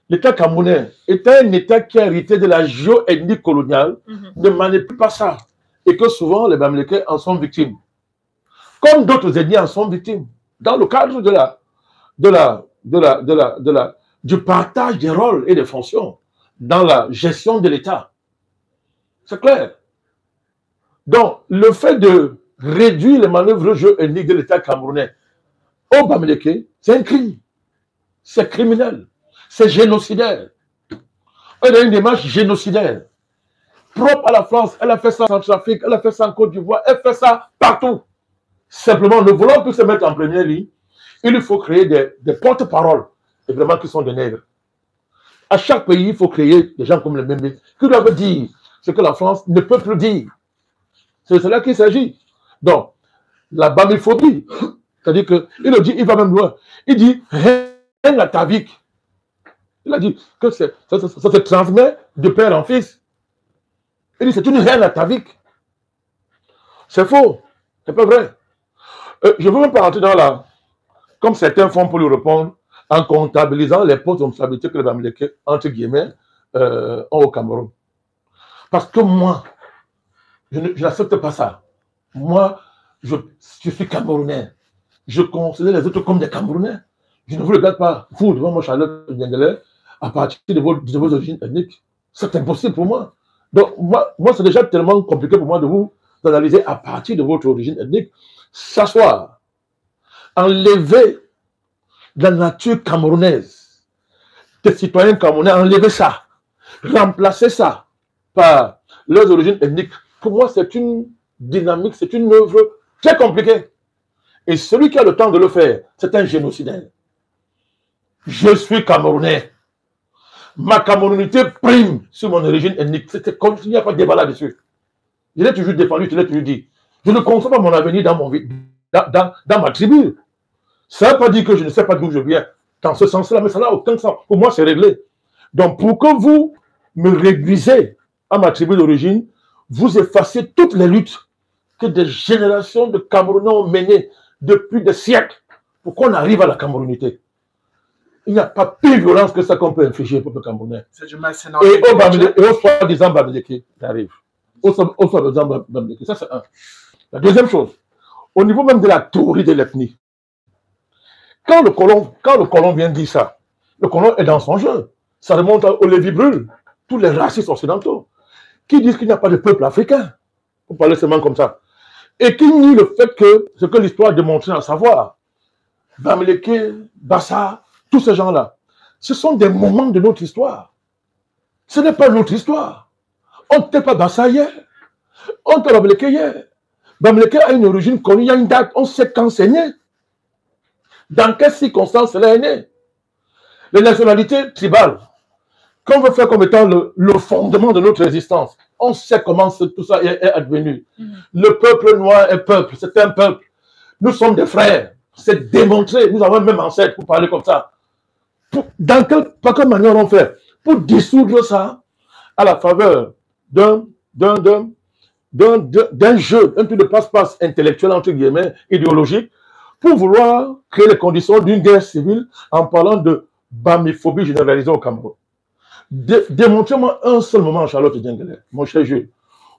l'État camerounais est un État qui a hérité de la géoethnie coloniale, ne manipule pas ça. Et que souvent, les Bamileke en sont victimes. Comme d'autres ethnies en sont victimes. Dans le cadre du partage des rôles et des fonctions dans la gestion de l'État. C'est clair. Donc, le fait de réduire les manœuvres géoethniques de l'État camerounais au Bamileke, c'est un crime. C'est criminel. C'est génocidaire. Elle a une démarche génocidaire. Propre à la France, elle a fait ça en Centrafrique, elle a fait ça en Côte d'Ivoire, elle fait ça partout. Simplement, ne voulant plus se mettre en première ligne, il faut créer des porte-paroles, et vraiment qui sont des nègres. À chaque pays, il faut créer des gens comme le Mbembe, qui doivent dire ce que la France ne peut plus dire. C'est de cela qu'il s'agit. Donc, la bamiphobie, c'est-à-dire qu'il dit, il va même loin. Il dit, haine atavique. Il a dit que ça se transmet de père en fils. Il dit, c'est une haine atavique. C'est faux. C'est pas vrai. Je ne veux même pas rentrer dans la... Comme certains font pour lui répondre, en comptabilisant les postes de responsabilité que les Bamileke, entre guillemets, ont au Cameroun. Parce que moi, je n'accepte pas ça. Moi, je suis Camerounais. Je considère les autres comme des Camerounais. Je ne vous regarde pas, vous, devant moi, Charlotte Diengele, à partir de vos origines ethniques. C'est impossible pour moi. Donc, moi c'est déjà tellement compliqué pour moi de vous analyser à partir de votre origine ethnique. S'asseoir, enlever la nature camerounaise des citoyens camerounais, enlever ça, remplacer ça par leurs origines ethniques. Pour moi, c'est une dynamique, c'est une œuvre très compliquée. Et celui qui a le temps de le faire, c'est un génocidaire. Je suis Camerounais. Ma camerounité prime sur mon origine ethnique. Il n'y a pas de débat là-dessus. Je l'ai toujours défendu, je l'ai toujours dit. Je ne conçois pas mon avenir dans ma tribu. Ça ne veut pas dire que je ne sais pas d'où je viens. Dans ce sens-là, mais ça n'a aucun sens. Pour moi, c'est réglé. Donc, pour que vous me réduisez à ma tribu d'origine, vous effacez toutes les luttes que des générations de Camerounais ont menées depuis des siècles pour qu'on arrive à la camerounité. Il n'y a pas plus de violence que ça qu'on peut infliger au peuple camerounais. C'est du mercenariat. Et au soi-disant Bamileke, ça arrive. Au soi-disant Bamileke, ça c'est un. La deuxième chose, au niveau même de la théorie de l'ethnie, quand le colon vient dire ça, le colon est dans son jeu. Ça remonte à Olivier Brühl, tous les racistes occidentaux, qui disent qu'il n'y a pas de peuple africain, pour parler seulement comme ça, et qui nient le fait que ce que l'histoire démontre à savoir, Bamileke, Bassa, tous ces gens-là, ce sont des moments de notre histoire. Ce n'est pas notre histoire. On n'était pas Bassa hier, on n'était pas Bamileke hier. Bamileke a une origine connue, il y a une date, on sait quand c'est né. Dans quelles circonstances cela est né. Les nationalités tribales, qu'on veut faire comme étant le fondement de notre existence, on sait comment tout ça est advenu. Le peuple noir est peuple, c'est un peuple. Nous sommes des frères, c'est démontré, nous avons même ancêtre pour parler comme ça. Par quelle manière on fait pour dissoudre ça à la faveur d'un jeu, un truc de passe-passe intellectuel, entre guillemets, idéologique, pour vouloir créer les conditions d'une guerre civile en parlant de bamiphobie généralisée au Cameroun. Démontrez-moi un seul moment, Charlotte Diengele, mon cher Jules,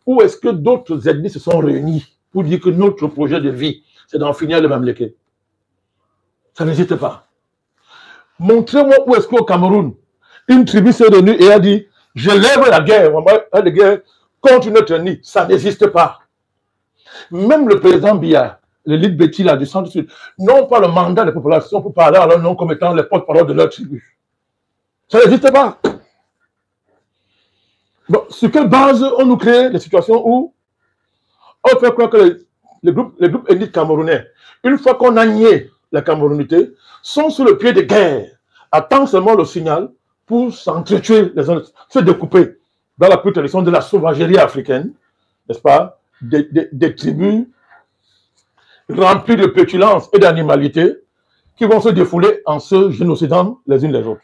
où est-ce que d'autres ethnies se sont réunis pour dire que notre projet de vie, c'est d'en finir le Bamileke. Ça n'hésite pas. Montrez-moi où est-ce qu'au Cameroun, une tribu s'est réunie et a dit, je lève la guerre contre notre ennemi. Ça n'existe pas. Même le président Biya, le leader Betty là, du centre-sud, n'ont pas le mandat des populations pour parler à leur nom comme étant les porte-parole de leur tribu. Ça n'existe pas. Bon, sur quelle base on nous crée des situations où on fait croire que les groupes ethniques camerounais, une fois qu'on a nié la camerounité, sont sur le pied de guerre, attendent seulement le signal pour s'entretuer, se découper dans la pure tradition de la sauvagerie africaine, n'est-ce pas, des tribus remplies de pétulance et d'animalité qui vont se défouler en se génocidant les unes les autres.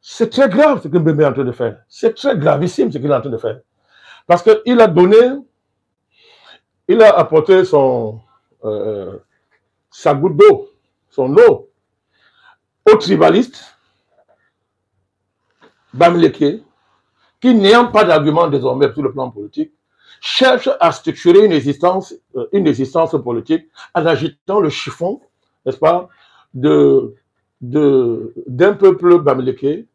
C'est très grave ce que Mbembe est en train de faire. C'est très gravissime ce qu'il est en train de faire. Parce qu'il a donné, il a apporté sa goutte d'eau, son eau, aux tribalistes, Bamileke, qui n'ayant pas d'argument désormais sur le plan politique, cherche à structurer une existence politique en agitant le chiffon, n'est-ce pas, d'un peuple Bamileke,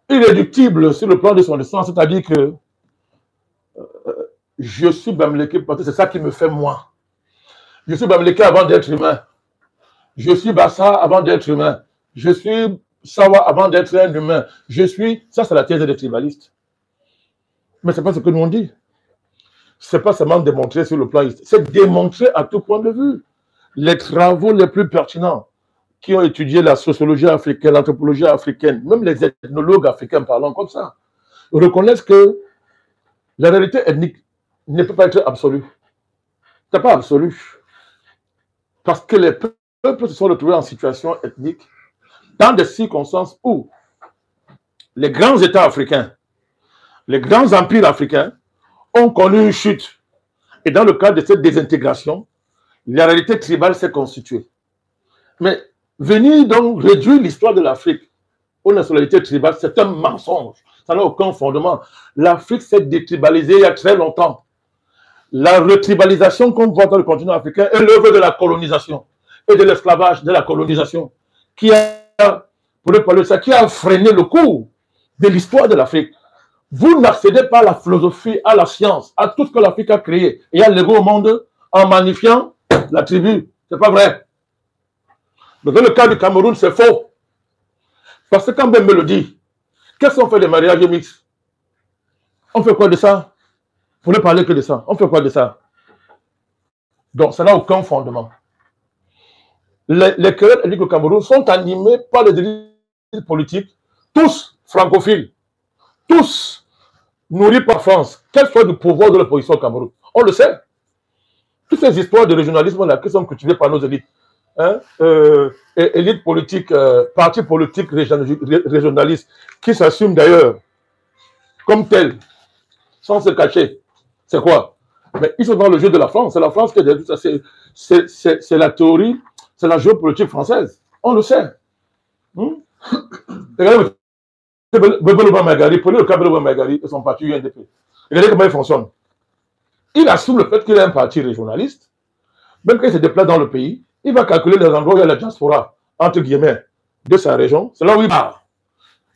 irréductible sur le plan de son essence, c'est-à-dire que je suis Bamileke parce que c'est ça qui me fait moi. Je suis Bamileke avant d'être humain. Je suis Bassa avant d'être humain. Je suis Sawa avant d'être un humain. Je suis... Ça, c'est la thèse des tribalistes. Mais ce n'est pas ce que nous on dit. Ce n'est pas seulement démontrer sur le plan... C'est démontrer à tout point de vue. Les travaux les plus pertinents qui ont étudié la sociologie africaine, l'anthropologie africaine, même les ethnologues africains parlant comme ça, reconnaissent que la réalité ethnique ne peut pas être absolue. Ce n'est pas absolu. Parce que les peuples se sont retrouvés en situation ethnique dans des circonstances où les grands États africains, les grands empires africains ont connu une chute. Et dans le cadre de cette désintégration, la réalité tribale s'est constituée. Mais venir donc réduire l'histoire de l'Afrique aux nationalités tribales, c'est un mensonge. Ça n'a aucun fondement. L'Afrique s'est détribalisée il y a très longtemps. La retribalisation qu'on voit dans le continent africain est l'œuvre de la colonisation et de l'esclavage de la colonisation qui a, pour ne parler de ça, qui a freiné le cours de l'histoire de l'Afrique. Vous n'accédez pas à la philosophie, à la science, à tout ce que l'Afrique a créé et a légué au monde en magnifiant la tribu. Ce n'est pas vrai. Mais dans le cas du Cameroun, c'est faux. Parce que quand même me le dit, qu'est-ce qu'on fait des mariages mixtes? On fait quoi de ça? Pour ne parler que de ça. On fait quoi de ça? Donc, ça n'a aucun fondement. Les querelles ethniques au Cameroun sont animées par les élites politiques, tous francophiles, tous nourris par France, quel soit le pouvoir de l'opposition au Cameroun. On le sait. Toutes ces histoires de régionalisme-là qui sont cultivées par nos élites, élites politiques, partis politiques régionalistes, qui s'assument d'ailleurs comme tels, sans se cacher. C'est quoi? Mais ils sont dans le jeu de la France. C'est la France qui est derrière tout ça. C'est la théorie, c'est la géopolitique française. On le sait. Regardez prenez le cas de Magari et son parti UNDP. Regardez comment il fonctionne. Il assume le fait qu'il est un parti régionaliste. Même quand il se déplace dans le pays, il va calculer les endroits où il y a la diaspora, entre guillemets, de sa région. C'est là où il part.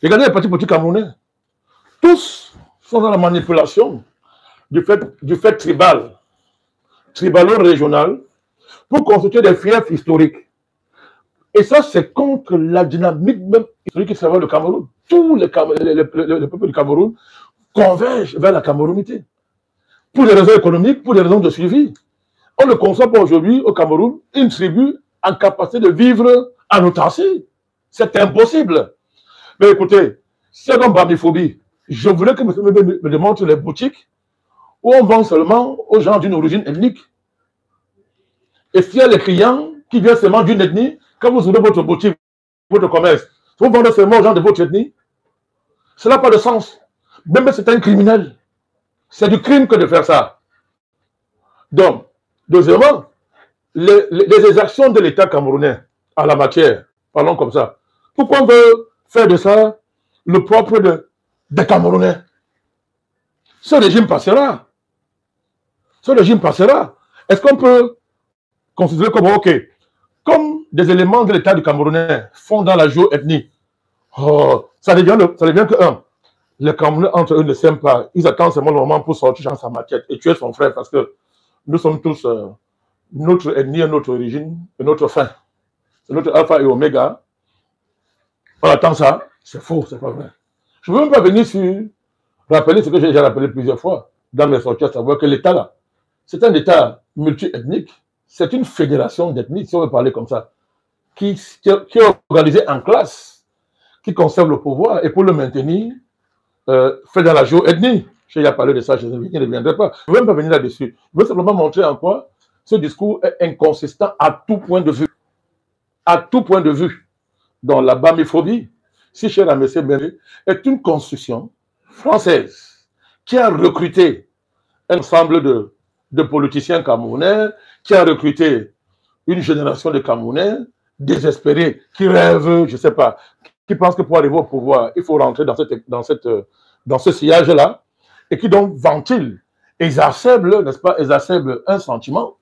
Regardez les partis politiques camerounais. Tous sont dans la manipulation du fait tribal, tribalo-régional, pour constituer des fiefs historiques. Et ça, c'est contre la dynamique même historique qui travaille le Cameroun. Tous les peuples du Cameroun convergent vers la camerounité. Pour des raisons économiques, pour des raisons de suivi. On ne conçoit pas aujourd'hui au Cameroun une tribu en capacité de vivre en autarcie. C'est impossible. Mais écoutez, c'est comme bamiphobie. Je voulais que M. me démontre les boutiques où on vend seulement aux gens d'une origine ethnique. Et s'il y a les clients qui viennent seulement d'une ethnie, quand vous ouvrez votre boutique, votre commerce, vous vendez seulement aux gens de votre ethnie, cela n'a pas de sens. Même si c'est un criminel. C'est du crime que de faire ça. Donc, deuxièmement, les exactions de l'État camerounais en la matière, parlons comme ça. Pourquoi on veut faire de ça le propre des Camerounais? Ce régime passera. Ce régime passera. Est-ce qu'on peut considérer comme, ok, comme des éléments de l'État du Camerounais font dans la géoethnie, oh, ça devient que un. Les Camerounais entre eux ne s'aiment pas. Ils attendent seulement le moment pour sortir dans sa maquette et tuer son frère parce que nous sommes tous notre ethnie, notre origine et notre fin. Notre alpha et oméga. On attend ça. C'est faux, c'est pas vrai. Je ne veux même pas venir sur rappeler ce que j'ai déjà rappelé plusieurs fois dans mes sorties, à savoir que l'État là, c'est un État multi-ethnique. C'est une fédération d'ethnies, si on veut parler comme ça, qui est organisée en classe, qui conserve le pouvoir et pour le maintenir, fait dans la géoethnie. J'ai déjà parlé de ça, je ne reviendrai pas. Je ne veux même pas venir là-dessus. Je veux simplement montrer en quoi ce discours est inconsistant à tout point de vue. À tout point de vue. Donc la bamiphobie, si cher à M. Bembe, est une construction française qui a recruté un ensemble de politiciens camerounais, qui a recruté une génération de Camerounais désespérés, qui rêvent, je ne sais pas, qui pensent que pour arriver au pouvoir, il faut rentrer dans ce sillage-là, et qui donc ventilent, exacerbent, n'est-ce pas, exacerbent un sentiment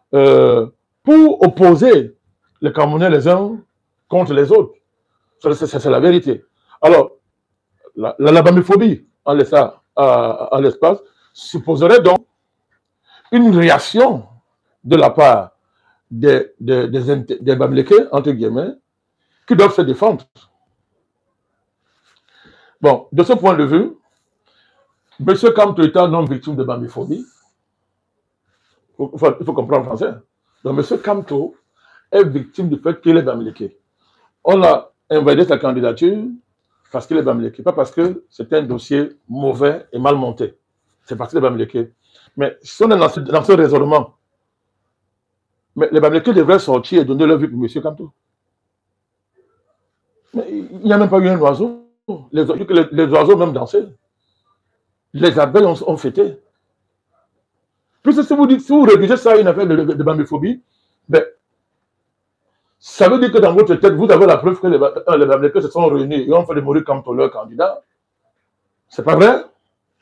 pour opposer les Camerounais les uns contre les autres. C'est la vérité. Alors, la bamiphobie, en l'espace, supposerait donc une réaction de la part des Bamileke, entre guillemets, qui doivent se défendre. Bon, de ce point de vue, M. Kamto étant non victime de bamiphobie, il faut comprendre le français. Donc, M. Kamto est victime du fait qu'il est Bamileke. On a invalidé sa candidature parce qu'il est Bamileke, pas parce que c'est un dossier mauvais et mal monté. C'est parce qu'il est Bamileke. Mais si on est dans ce raisonnement, mais les Bamileke devraient sortir et donner leur vie pour M. Kamto. Mais il n'y a même pas eu un oiseau. Les oiseaux même dansaient. Les abeilles ont fêté. Puis si vous rédigez ça à une affaire de bamiphobie, ben, ça veut dire que dans votre tête, vous avez la preuve que les Bamileke se sont réunis et ont fait de mourir Kamto leur candidat. C'est pas vrai.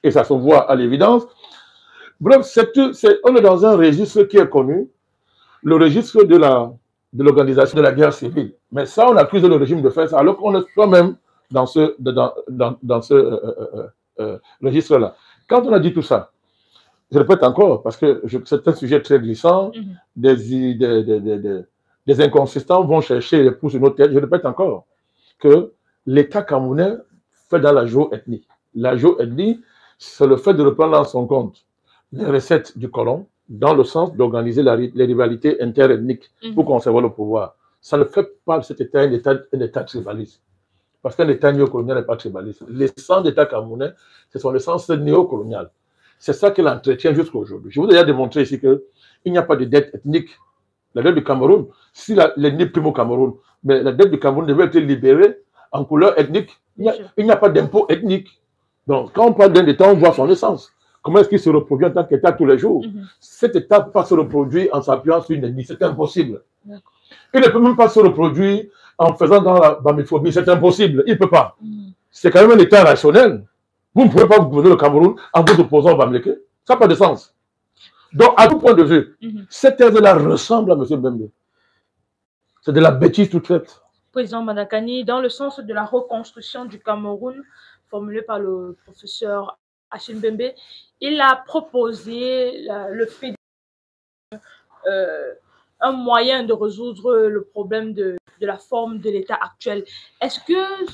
Et ça se voit à l'évidence. Bref, on est dans un registre qui est connu, le registre de l'organisation de la guerre civile. Mais ça, on accuse le régime de faire ça, alors qu'on est soi-même dans ce registre-là. Quand on a dit tout ça, je répète encore, parce que c'est un sujet très glissant, des inconsistants vont chercher les pouces sur nos têtes. Je répète encore que l'État camerounais fait dans la géoethnie. La géoethnie, c'est le fait de reprendre en son compte les recettes du colon dans le sens d'organiser les rivalités interethniques pour conserver le pouvoir. Ça ne fait pas de cet État un État tribaliste. Parce qu'un État néocolonial n'est pas tribaliste. L'essence d'État camerounais, c'est son essence néocoloniale. C'est ça qu'il entretient jusqu'à aujourd'hui. Je vous ai déjà démontré ici qu'il n'y a pas de dette ethnique. La dette du Cameroun, si l'ethnie prime au Cameroun, mais la dette du Cameroun devait être libérée en couleur ethnique. Il n'y a pas d'impôt ethnique. Donc, quand on parle d'un État, on voit son essence. Comment est-ce qu'il se reproduit en tant qu'État tous les jours? Cet État ne peut pas se reproduire en s'appuyant sur une ethnie. C'est impossible. Il ne peut même pas se reproduire en faisant dans la bamiphobie. C'est impossible. Il ne peut pas. C'est quand même un État rationnel. Vous ne pouvez pas gouverner le Cameroun en vous opposant au Bamileke. Ça n'a pas de sens. Donc, à tout point de vue, cette thèse-là ressemble à M. Bembe. C'est de la bêtise toute faite. Président Madakani, dans le sens de la reconstruction du Cameroun, formulée par le professeur Achille Bembe, il a proposé le fait un moyen de résoudre le problème de la forme de l'État actuel. Est-ce que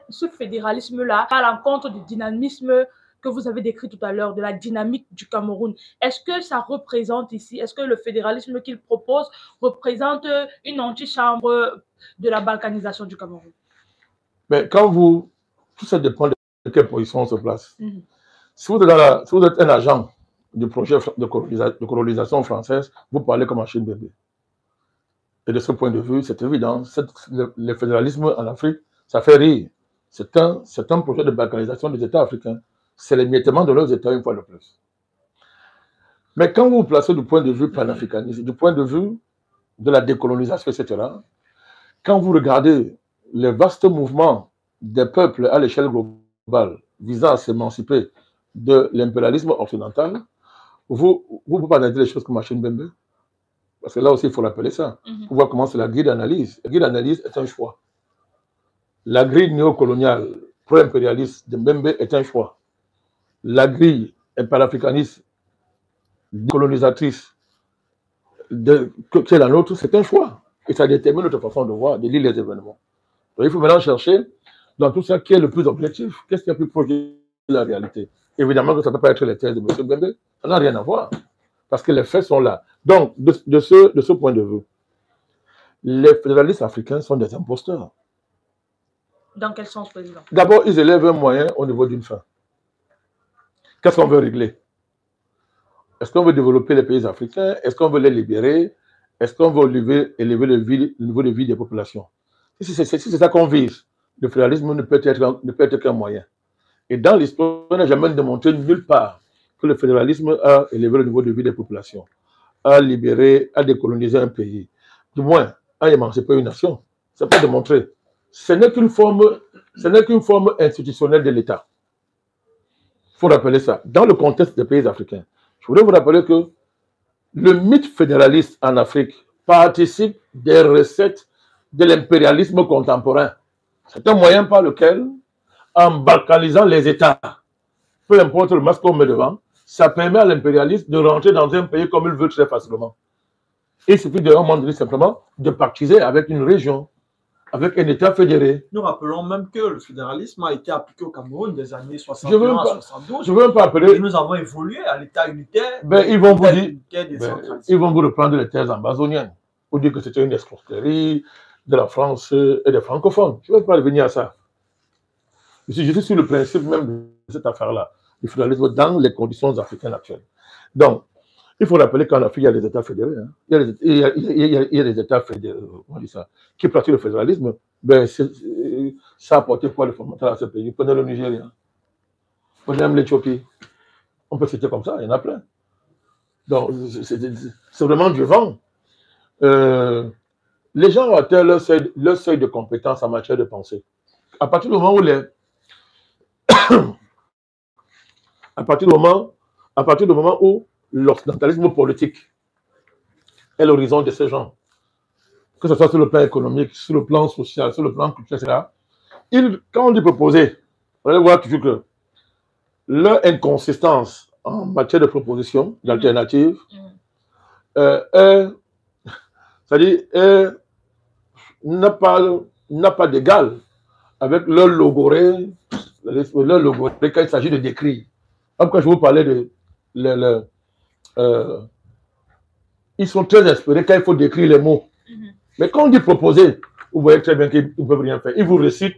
ce fédéralisme-là va à l'encontre du dynamisme que vous avez décrit tout à l'heure, de la dynamique du Cameroun? Est-ce que ça représente ici, est-ce que le fédéralisme qu'il propose représente une antichambre de la balkanisation du Cameroun? Mais tout ça dépend de quelle position on se place. Si vous êtes un agent du projet de colonisation française, vous parlez comme Achille Bembe. Et de ce point de vue, c'est évident, le fédéralisme en Afrique, ça fait rire. C'est un projet de balkanisation des États africains. C'est l'émiettement de leurs États une fois de plus. Mais quand vous vous placez du point de vue panafricaniste, du point de vue de la décolonisation, etc., quand vous regardez les vastes mouvements des peuples à l'échelle globale visant à s'émanciper de l'impérialisme occidental, vous ne pouvez pas analyser les choses comme Achille Bembe. Parce que là aussi, il faut l'appeler ça, pour voir comment c'est la grille d'analyse. La grille d'analyse est un choix. La grille néocoloniale pro-impérialiste de Mbembe est un choix. La grille panafricaniste décolonisatrice que c'est la nôtre, c'est un choix. Et ça détermine notre façon de voir, de lire les événements. Donc il faut maintenant chercher dans tout ça qui est le plus objectif, qu'est-ce qui est plus proche de la réalité. Évidemment que ça ne peut pas être les thèses de M. Mbembe, ça n'a rien à voir, parce que les faits sont là. Donc, de ce point de vue, les fédéralistes africains sont des imposteurs. Dans quel sens, président? D'abord, ils élèvent un moyen au niveau d'une fin. Qu'est-ce qu'on veut régler? Est-ce qu'on veut développer les pays africains? Est-ce qu'on veut les libérer? Est-ce qu'on veut élever le niveau de vie des populations? Si c'est ça qu'on vise, le fédéralisme ne peut être qu'un moyen. Et dans l'histoire, on n'a jamais démontré nulle part que le fédéralisme a élevé le niveau de vie des populations, a libéré, a décolonisé un pays. Du moins, a émancipé une nation. Ce n'est pas démontré. Ce n'est qu'une forme institutionnelle de l'État. Il faut rappeler ça. Dans le contexte des pays africains, je voudrais vous rappeler que le mythe fédéraliste en Afrique participe des recettes de l'impérialisme contemporain. C'est un moyen par lequel, en balkanisant les États, peu importe le masque qu'on met devant, ça permet à l'impérialiste de rentrer dans un pays comme il veut très facilement. Il suffit de, simplement de pactiser avec une région, avec un État fédéré. Nous rappelons même que le fédéralisme a été appliqué au Cameroun des années 61 à 72. Je ne veux pas appeler. Et nous avons évolué à l'État unitaire. Ils vont vous reprendre les thèses ambazoniennes pour dire que c'était une escroquerie de la France et des francophones. Je ne veux pas revenir à ça. Je suis sur le principe même de cette affaire-là, du fédéralisme dans les conditions africaines actuelles. Donc, il faut rappeler qu'en Afrique, il y a des États fédérés. Hein. Il y a des États fédérés, on dit ça, qui pratiquent le fédéralisme. Ben, ça a apporté quoi de fondamental à ce pays? Prenez le Nigeria, prenez même l'Éthiopie. On peut citer comme ça, il y en a plein. Donc, c'est vraiment du vent. Les gens ont atteint leur seuil de compétence en matière de pensée. À partir du moment où l'occidentalisme politique est l'horizon de ces gens, que ce soit sur le plan économique, sur le plan social, sur le plan culturel, etc., quand on dit proposer, on va voir toujours que leur inconsistance en matière de proposition, d'alternative, n'a pas d'égal avec leur logoré quand il s'agit de décrire. Comme quand je vous parlais de ils sont très inspirés quand il faut décrire les mots. Mais quand on dit proposer, vous voyez très bien qu'ils ne peuvent rien faire. Ils vous récitent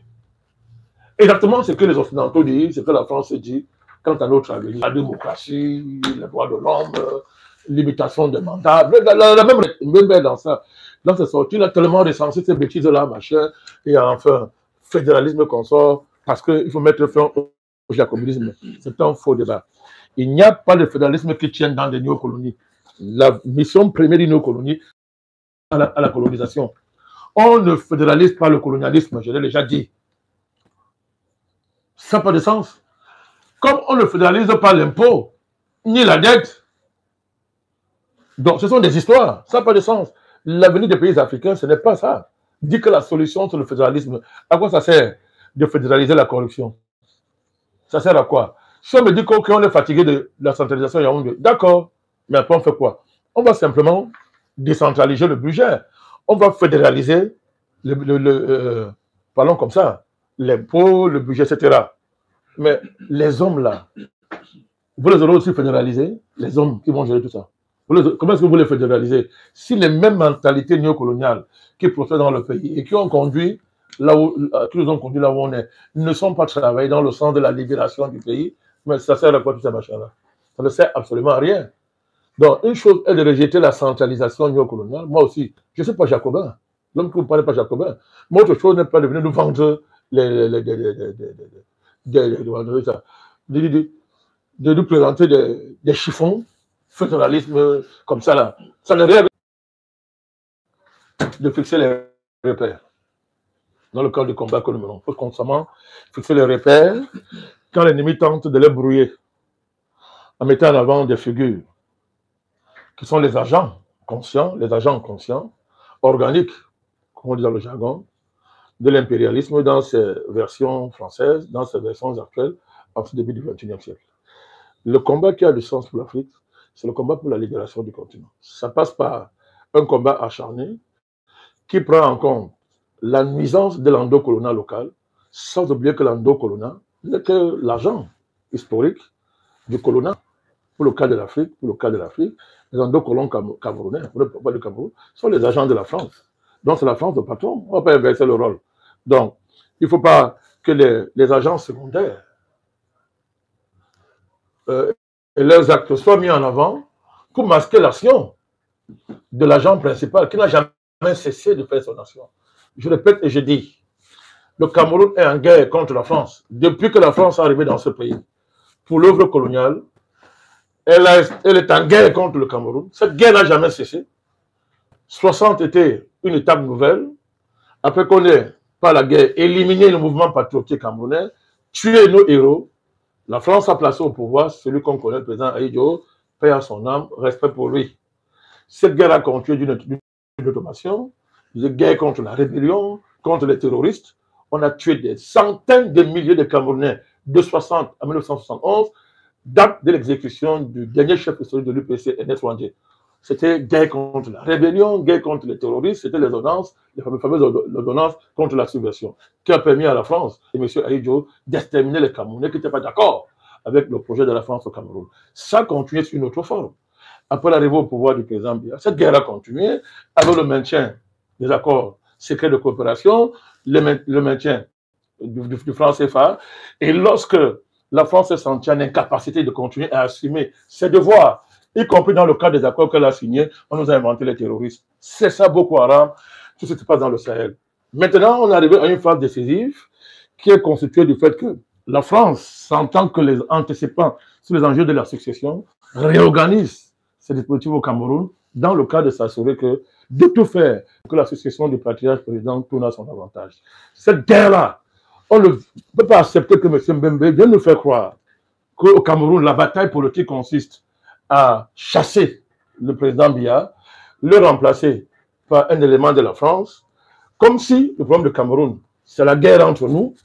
exactement ce que les Occidentaux disent, ce que la France dit quant à notre avenir. La démocratie, les droits de l'homme, limitation des mandats. La même dans ça. Dans cette sortie, il a tellement recensé ces bêtises-là, machin, et enfin, fédéralisme qu'on sort, parce qu'il faut mettre fin au jacobinisme. C'est un faux débat. Il n'y a pas de fédéralisme qui tienne dans des néocolonies. La mission première d'une néocolonie à la colonisation. On ne fédéralise pas le colonialisme, je l'ai déjà dit. Ça n'a pas de sens. Comme on ne fédéralise pas l'impôt, ni la dette. Donc, ce sont des histoires. Ça n'a pas de sens. L'avenir des pays africains, ce n'est pas ça. Dire que la solution, c'est le fédéralisme. À quoi ça sert de fédéraliser la corruption? Ça sert à quoi? Si on me dit qu'on est fatigué de la centralisation Yaoundé, d'accord, mais après on fait quoi? On va simplement décentraliser le budget. On va fédéraliser, parlons comme ça, l'impôt, le budget, etc. Mais les hommes là, vous les aurez aussi fédéralisés, les hommes qui vont gérer tout ça. Comment est-ce que vous les fédéralisez? Si les mêmes mentalités néocoloniales qui procèdent dans le pays et qui ont conduit là où on est, ne sont pas travaillés dans le sens de la libération du pays, mais ça sert à quoi tout ça, machin-là? Ça ne sert absolument à rien. Donc, une chose est de rejeter la centralisation néocoloniale. Moi aussi, je ne suis pas jacobin. L'homme que vous ne parlez pas jacobin. Mais autre chose n'est pas de venir nous vendre de nous présenter des chiffons, fédéralisme comme ça là. Ça n'est rien de fixer les repères. Dans le cadre du combat que nous menons, il faut constamment fixer les repères quand l'ennemi tente de les brouiller en mettant en avant des figures qui sont les agents conscients, les agents conscients, organiques, comme on dit dans le jargon, de l'impérialisme dans ses versions françaises, dans ses versions actuelles, en ce début du XXIe siècle. Le combat qui a du sens pour l'Afrique, c'est le combat pour la libération du continent. Ça passe par un combat acharné qui prend en compte la nuisance de l'endocolonat local, sans oublier que l'endocolonat n'est que l'agent historique du colonat. Pour le cas de l'Afrique, les endocolons camerounais, pour le peuple du Cameroun, sont les agents de la France. Donc c'est la France le patron, on ne va pas inverser le rôle. Donc il ne faut pas que les agents secondaires et leurs actes soient mis en avant pour masquer l'action de l'agent principal qui n'a jamais cessé de faire son action. Je répète et je dis, le Cameroun est en guerre contre la France. Depuis que la France est arrivée dans ce pays, pour l'œuvre coloniale, elle est en guerre contre le Cameroun. Cette guerre n'a jamais cessé. 60 était une étape nouvelle. Après qu'on ait, par la guerre, éliminé le mouvement patriotique camerounais, tué nos héros, la France a placé au pouvoir celui qu'on connaît, le président Ahidjo, paix à son âme, respect pour lui. Cette guerre a continué d'une automation, une guerre contre la rébellion, contre les terroristes. On a tué des centaines de milliers de Camerounais de 60 à 1971, date de l'exécution du dernier chef historique de l'UPC, Ernest Ouandjé. C'était guerre contre la rébellion, guerre contre les terroristes, c'était les ordonnances, les fameuses ordonnances contre la subversion, qui a permis à la France et M. Ahidjo d'exterminer les Camerounais qui n'étaient pas d'accord avec le projet de la France au Cameroun. Ça a continué sur une autre forme. Après l'arrivée au pouvoir du président Biya, cette guerre a continué avec le maintien des accords secrets de coopération, le maintien du franc CFA, et lorsque la France s'est sentie en incapacité de continuer à assumer ses devoirs, y compris dans le cadre des accords qu'elle a signés, on nous a inventé les terroristes. C'est ça Boko Haram, tout ce qui se passe dans le Sahel. Maintenant, on est arrivé à une phase décisive qui est constituée du fait que la France, sentant que les anticipants sur les enjeux de la succession, réorganise ses dispositifs au Cameroun dans le cadre de s'assurer que de tout faire que la succession du patriarche président tourne à son avantage. Cette guerre-là, on ne peut pas accepter que M. Mbembe vienne nous faire croire qu'au Cameroun, la bataille politique consiste à chasser le président Biya, le remplacer par un élément de la France, comme si le problème du Cameroun, c'est la guerre entre nous,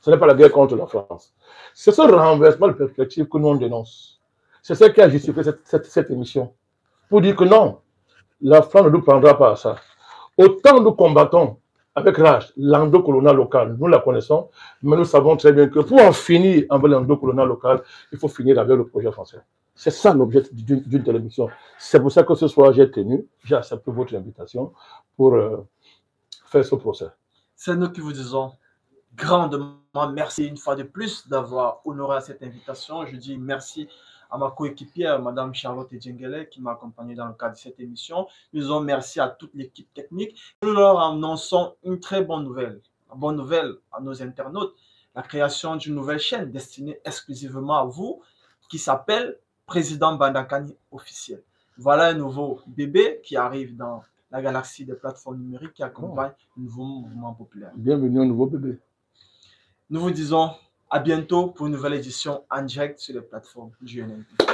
ce n'est pas la guerre contre la France. C'est ce renversement de perspective que nous on dénonce. C'est ce qui a justifié cette émission. Pour dire que non, la France ne nous prendra pas à ça. Autant nous combattons avec rage l'endocolonat local, nous la connaissons, mais nous savons très bien que pour en finir avec l'endocolonat local, il faut finir avec le projet français. C'est ça l'objet d'une telle émission. C'est pour ça que ce soir, j'ai accepté votre invitation pour faire ce procès. C'est nous qui vous disons grandement merci une fois de plus d'avoir honoré à cette invitation. Je dis merci à ma coéquipière, Mme Charlotte Djengele, qui m'a accompagné dans le cadre de cette émission. Nous disons merci à toute l'équipe technique. Nous leur annonçons une très bonne nouvelle. Une bonne nouvelle à nos internautes, la création d'une nouvelle chaîne destinée exclusivement à vous, qui s'appelle Président Bandakani officiel. Voilà un nouveau bébé qui arrive dans la galaxie des plateformes numériques qui accompagne le nouveau mouvement populaire. Bienvenue au nouveau bébé. Nous vous disons à bientôt pour une nouvelle édition en direct sur les plateformes du NNP.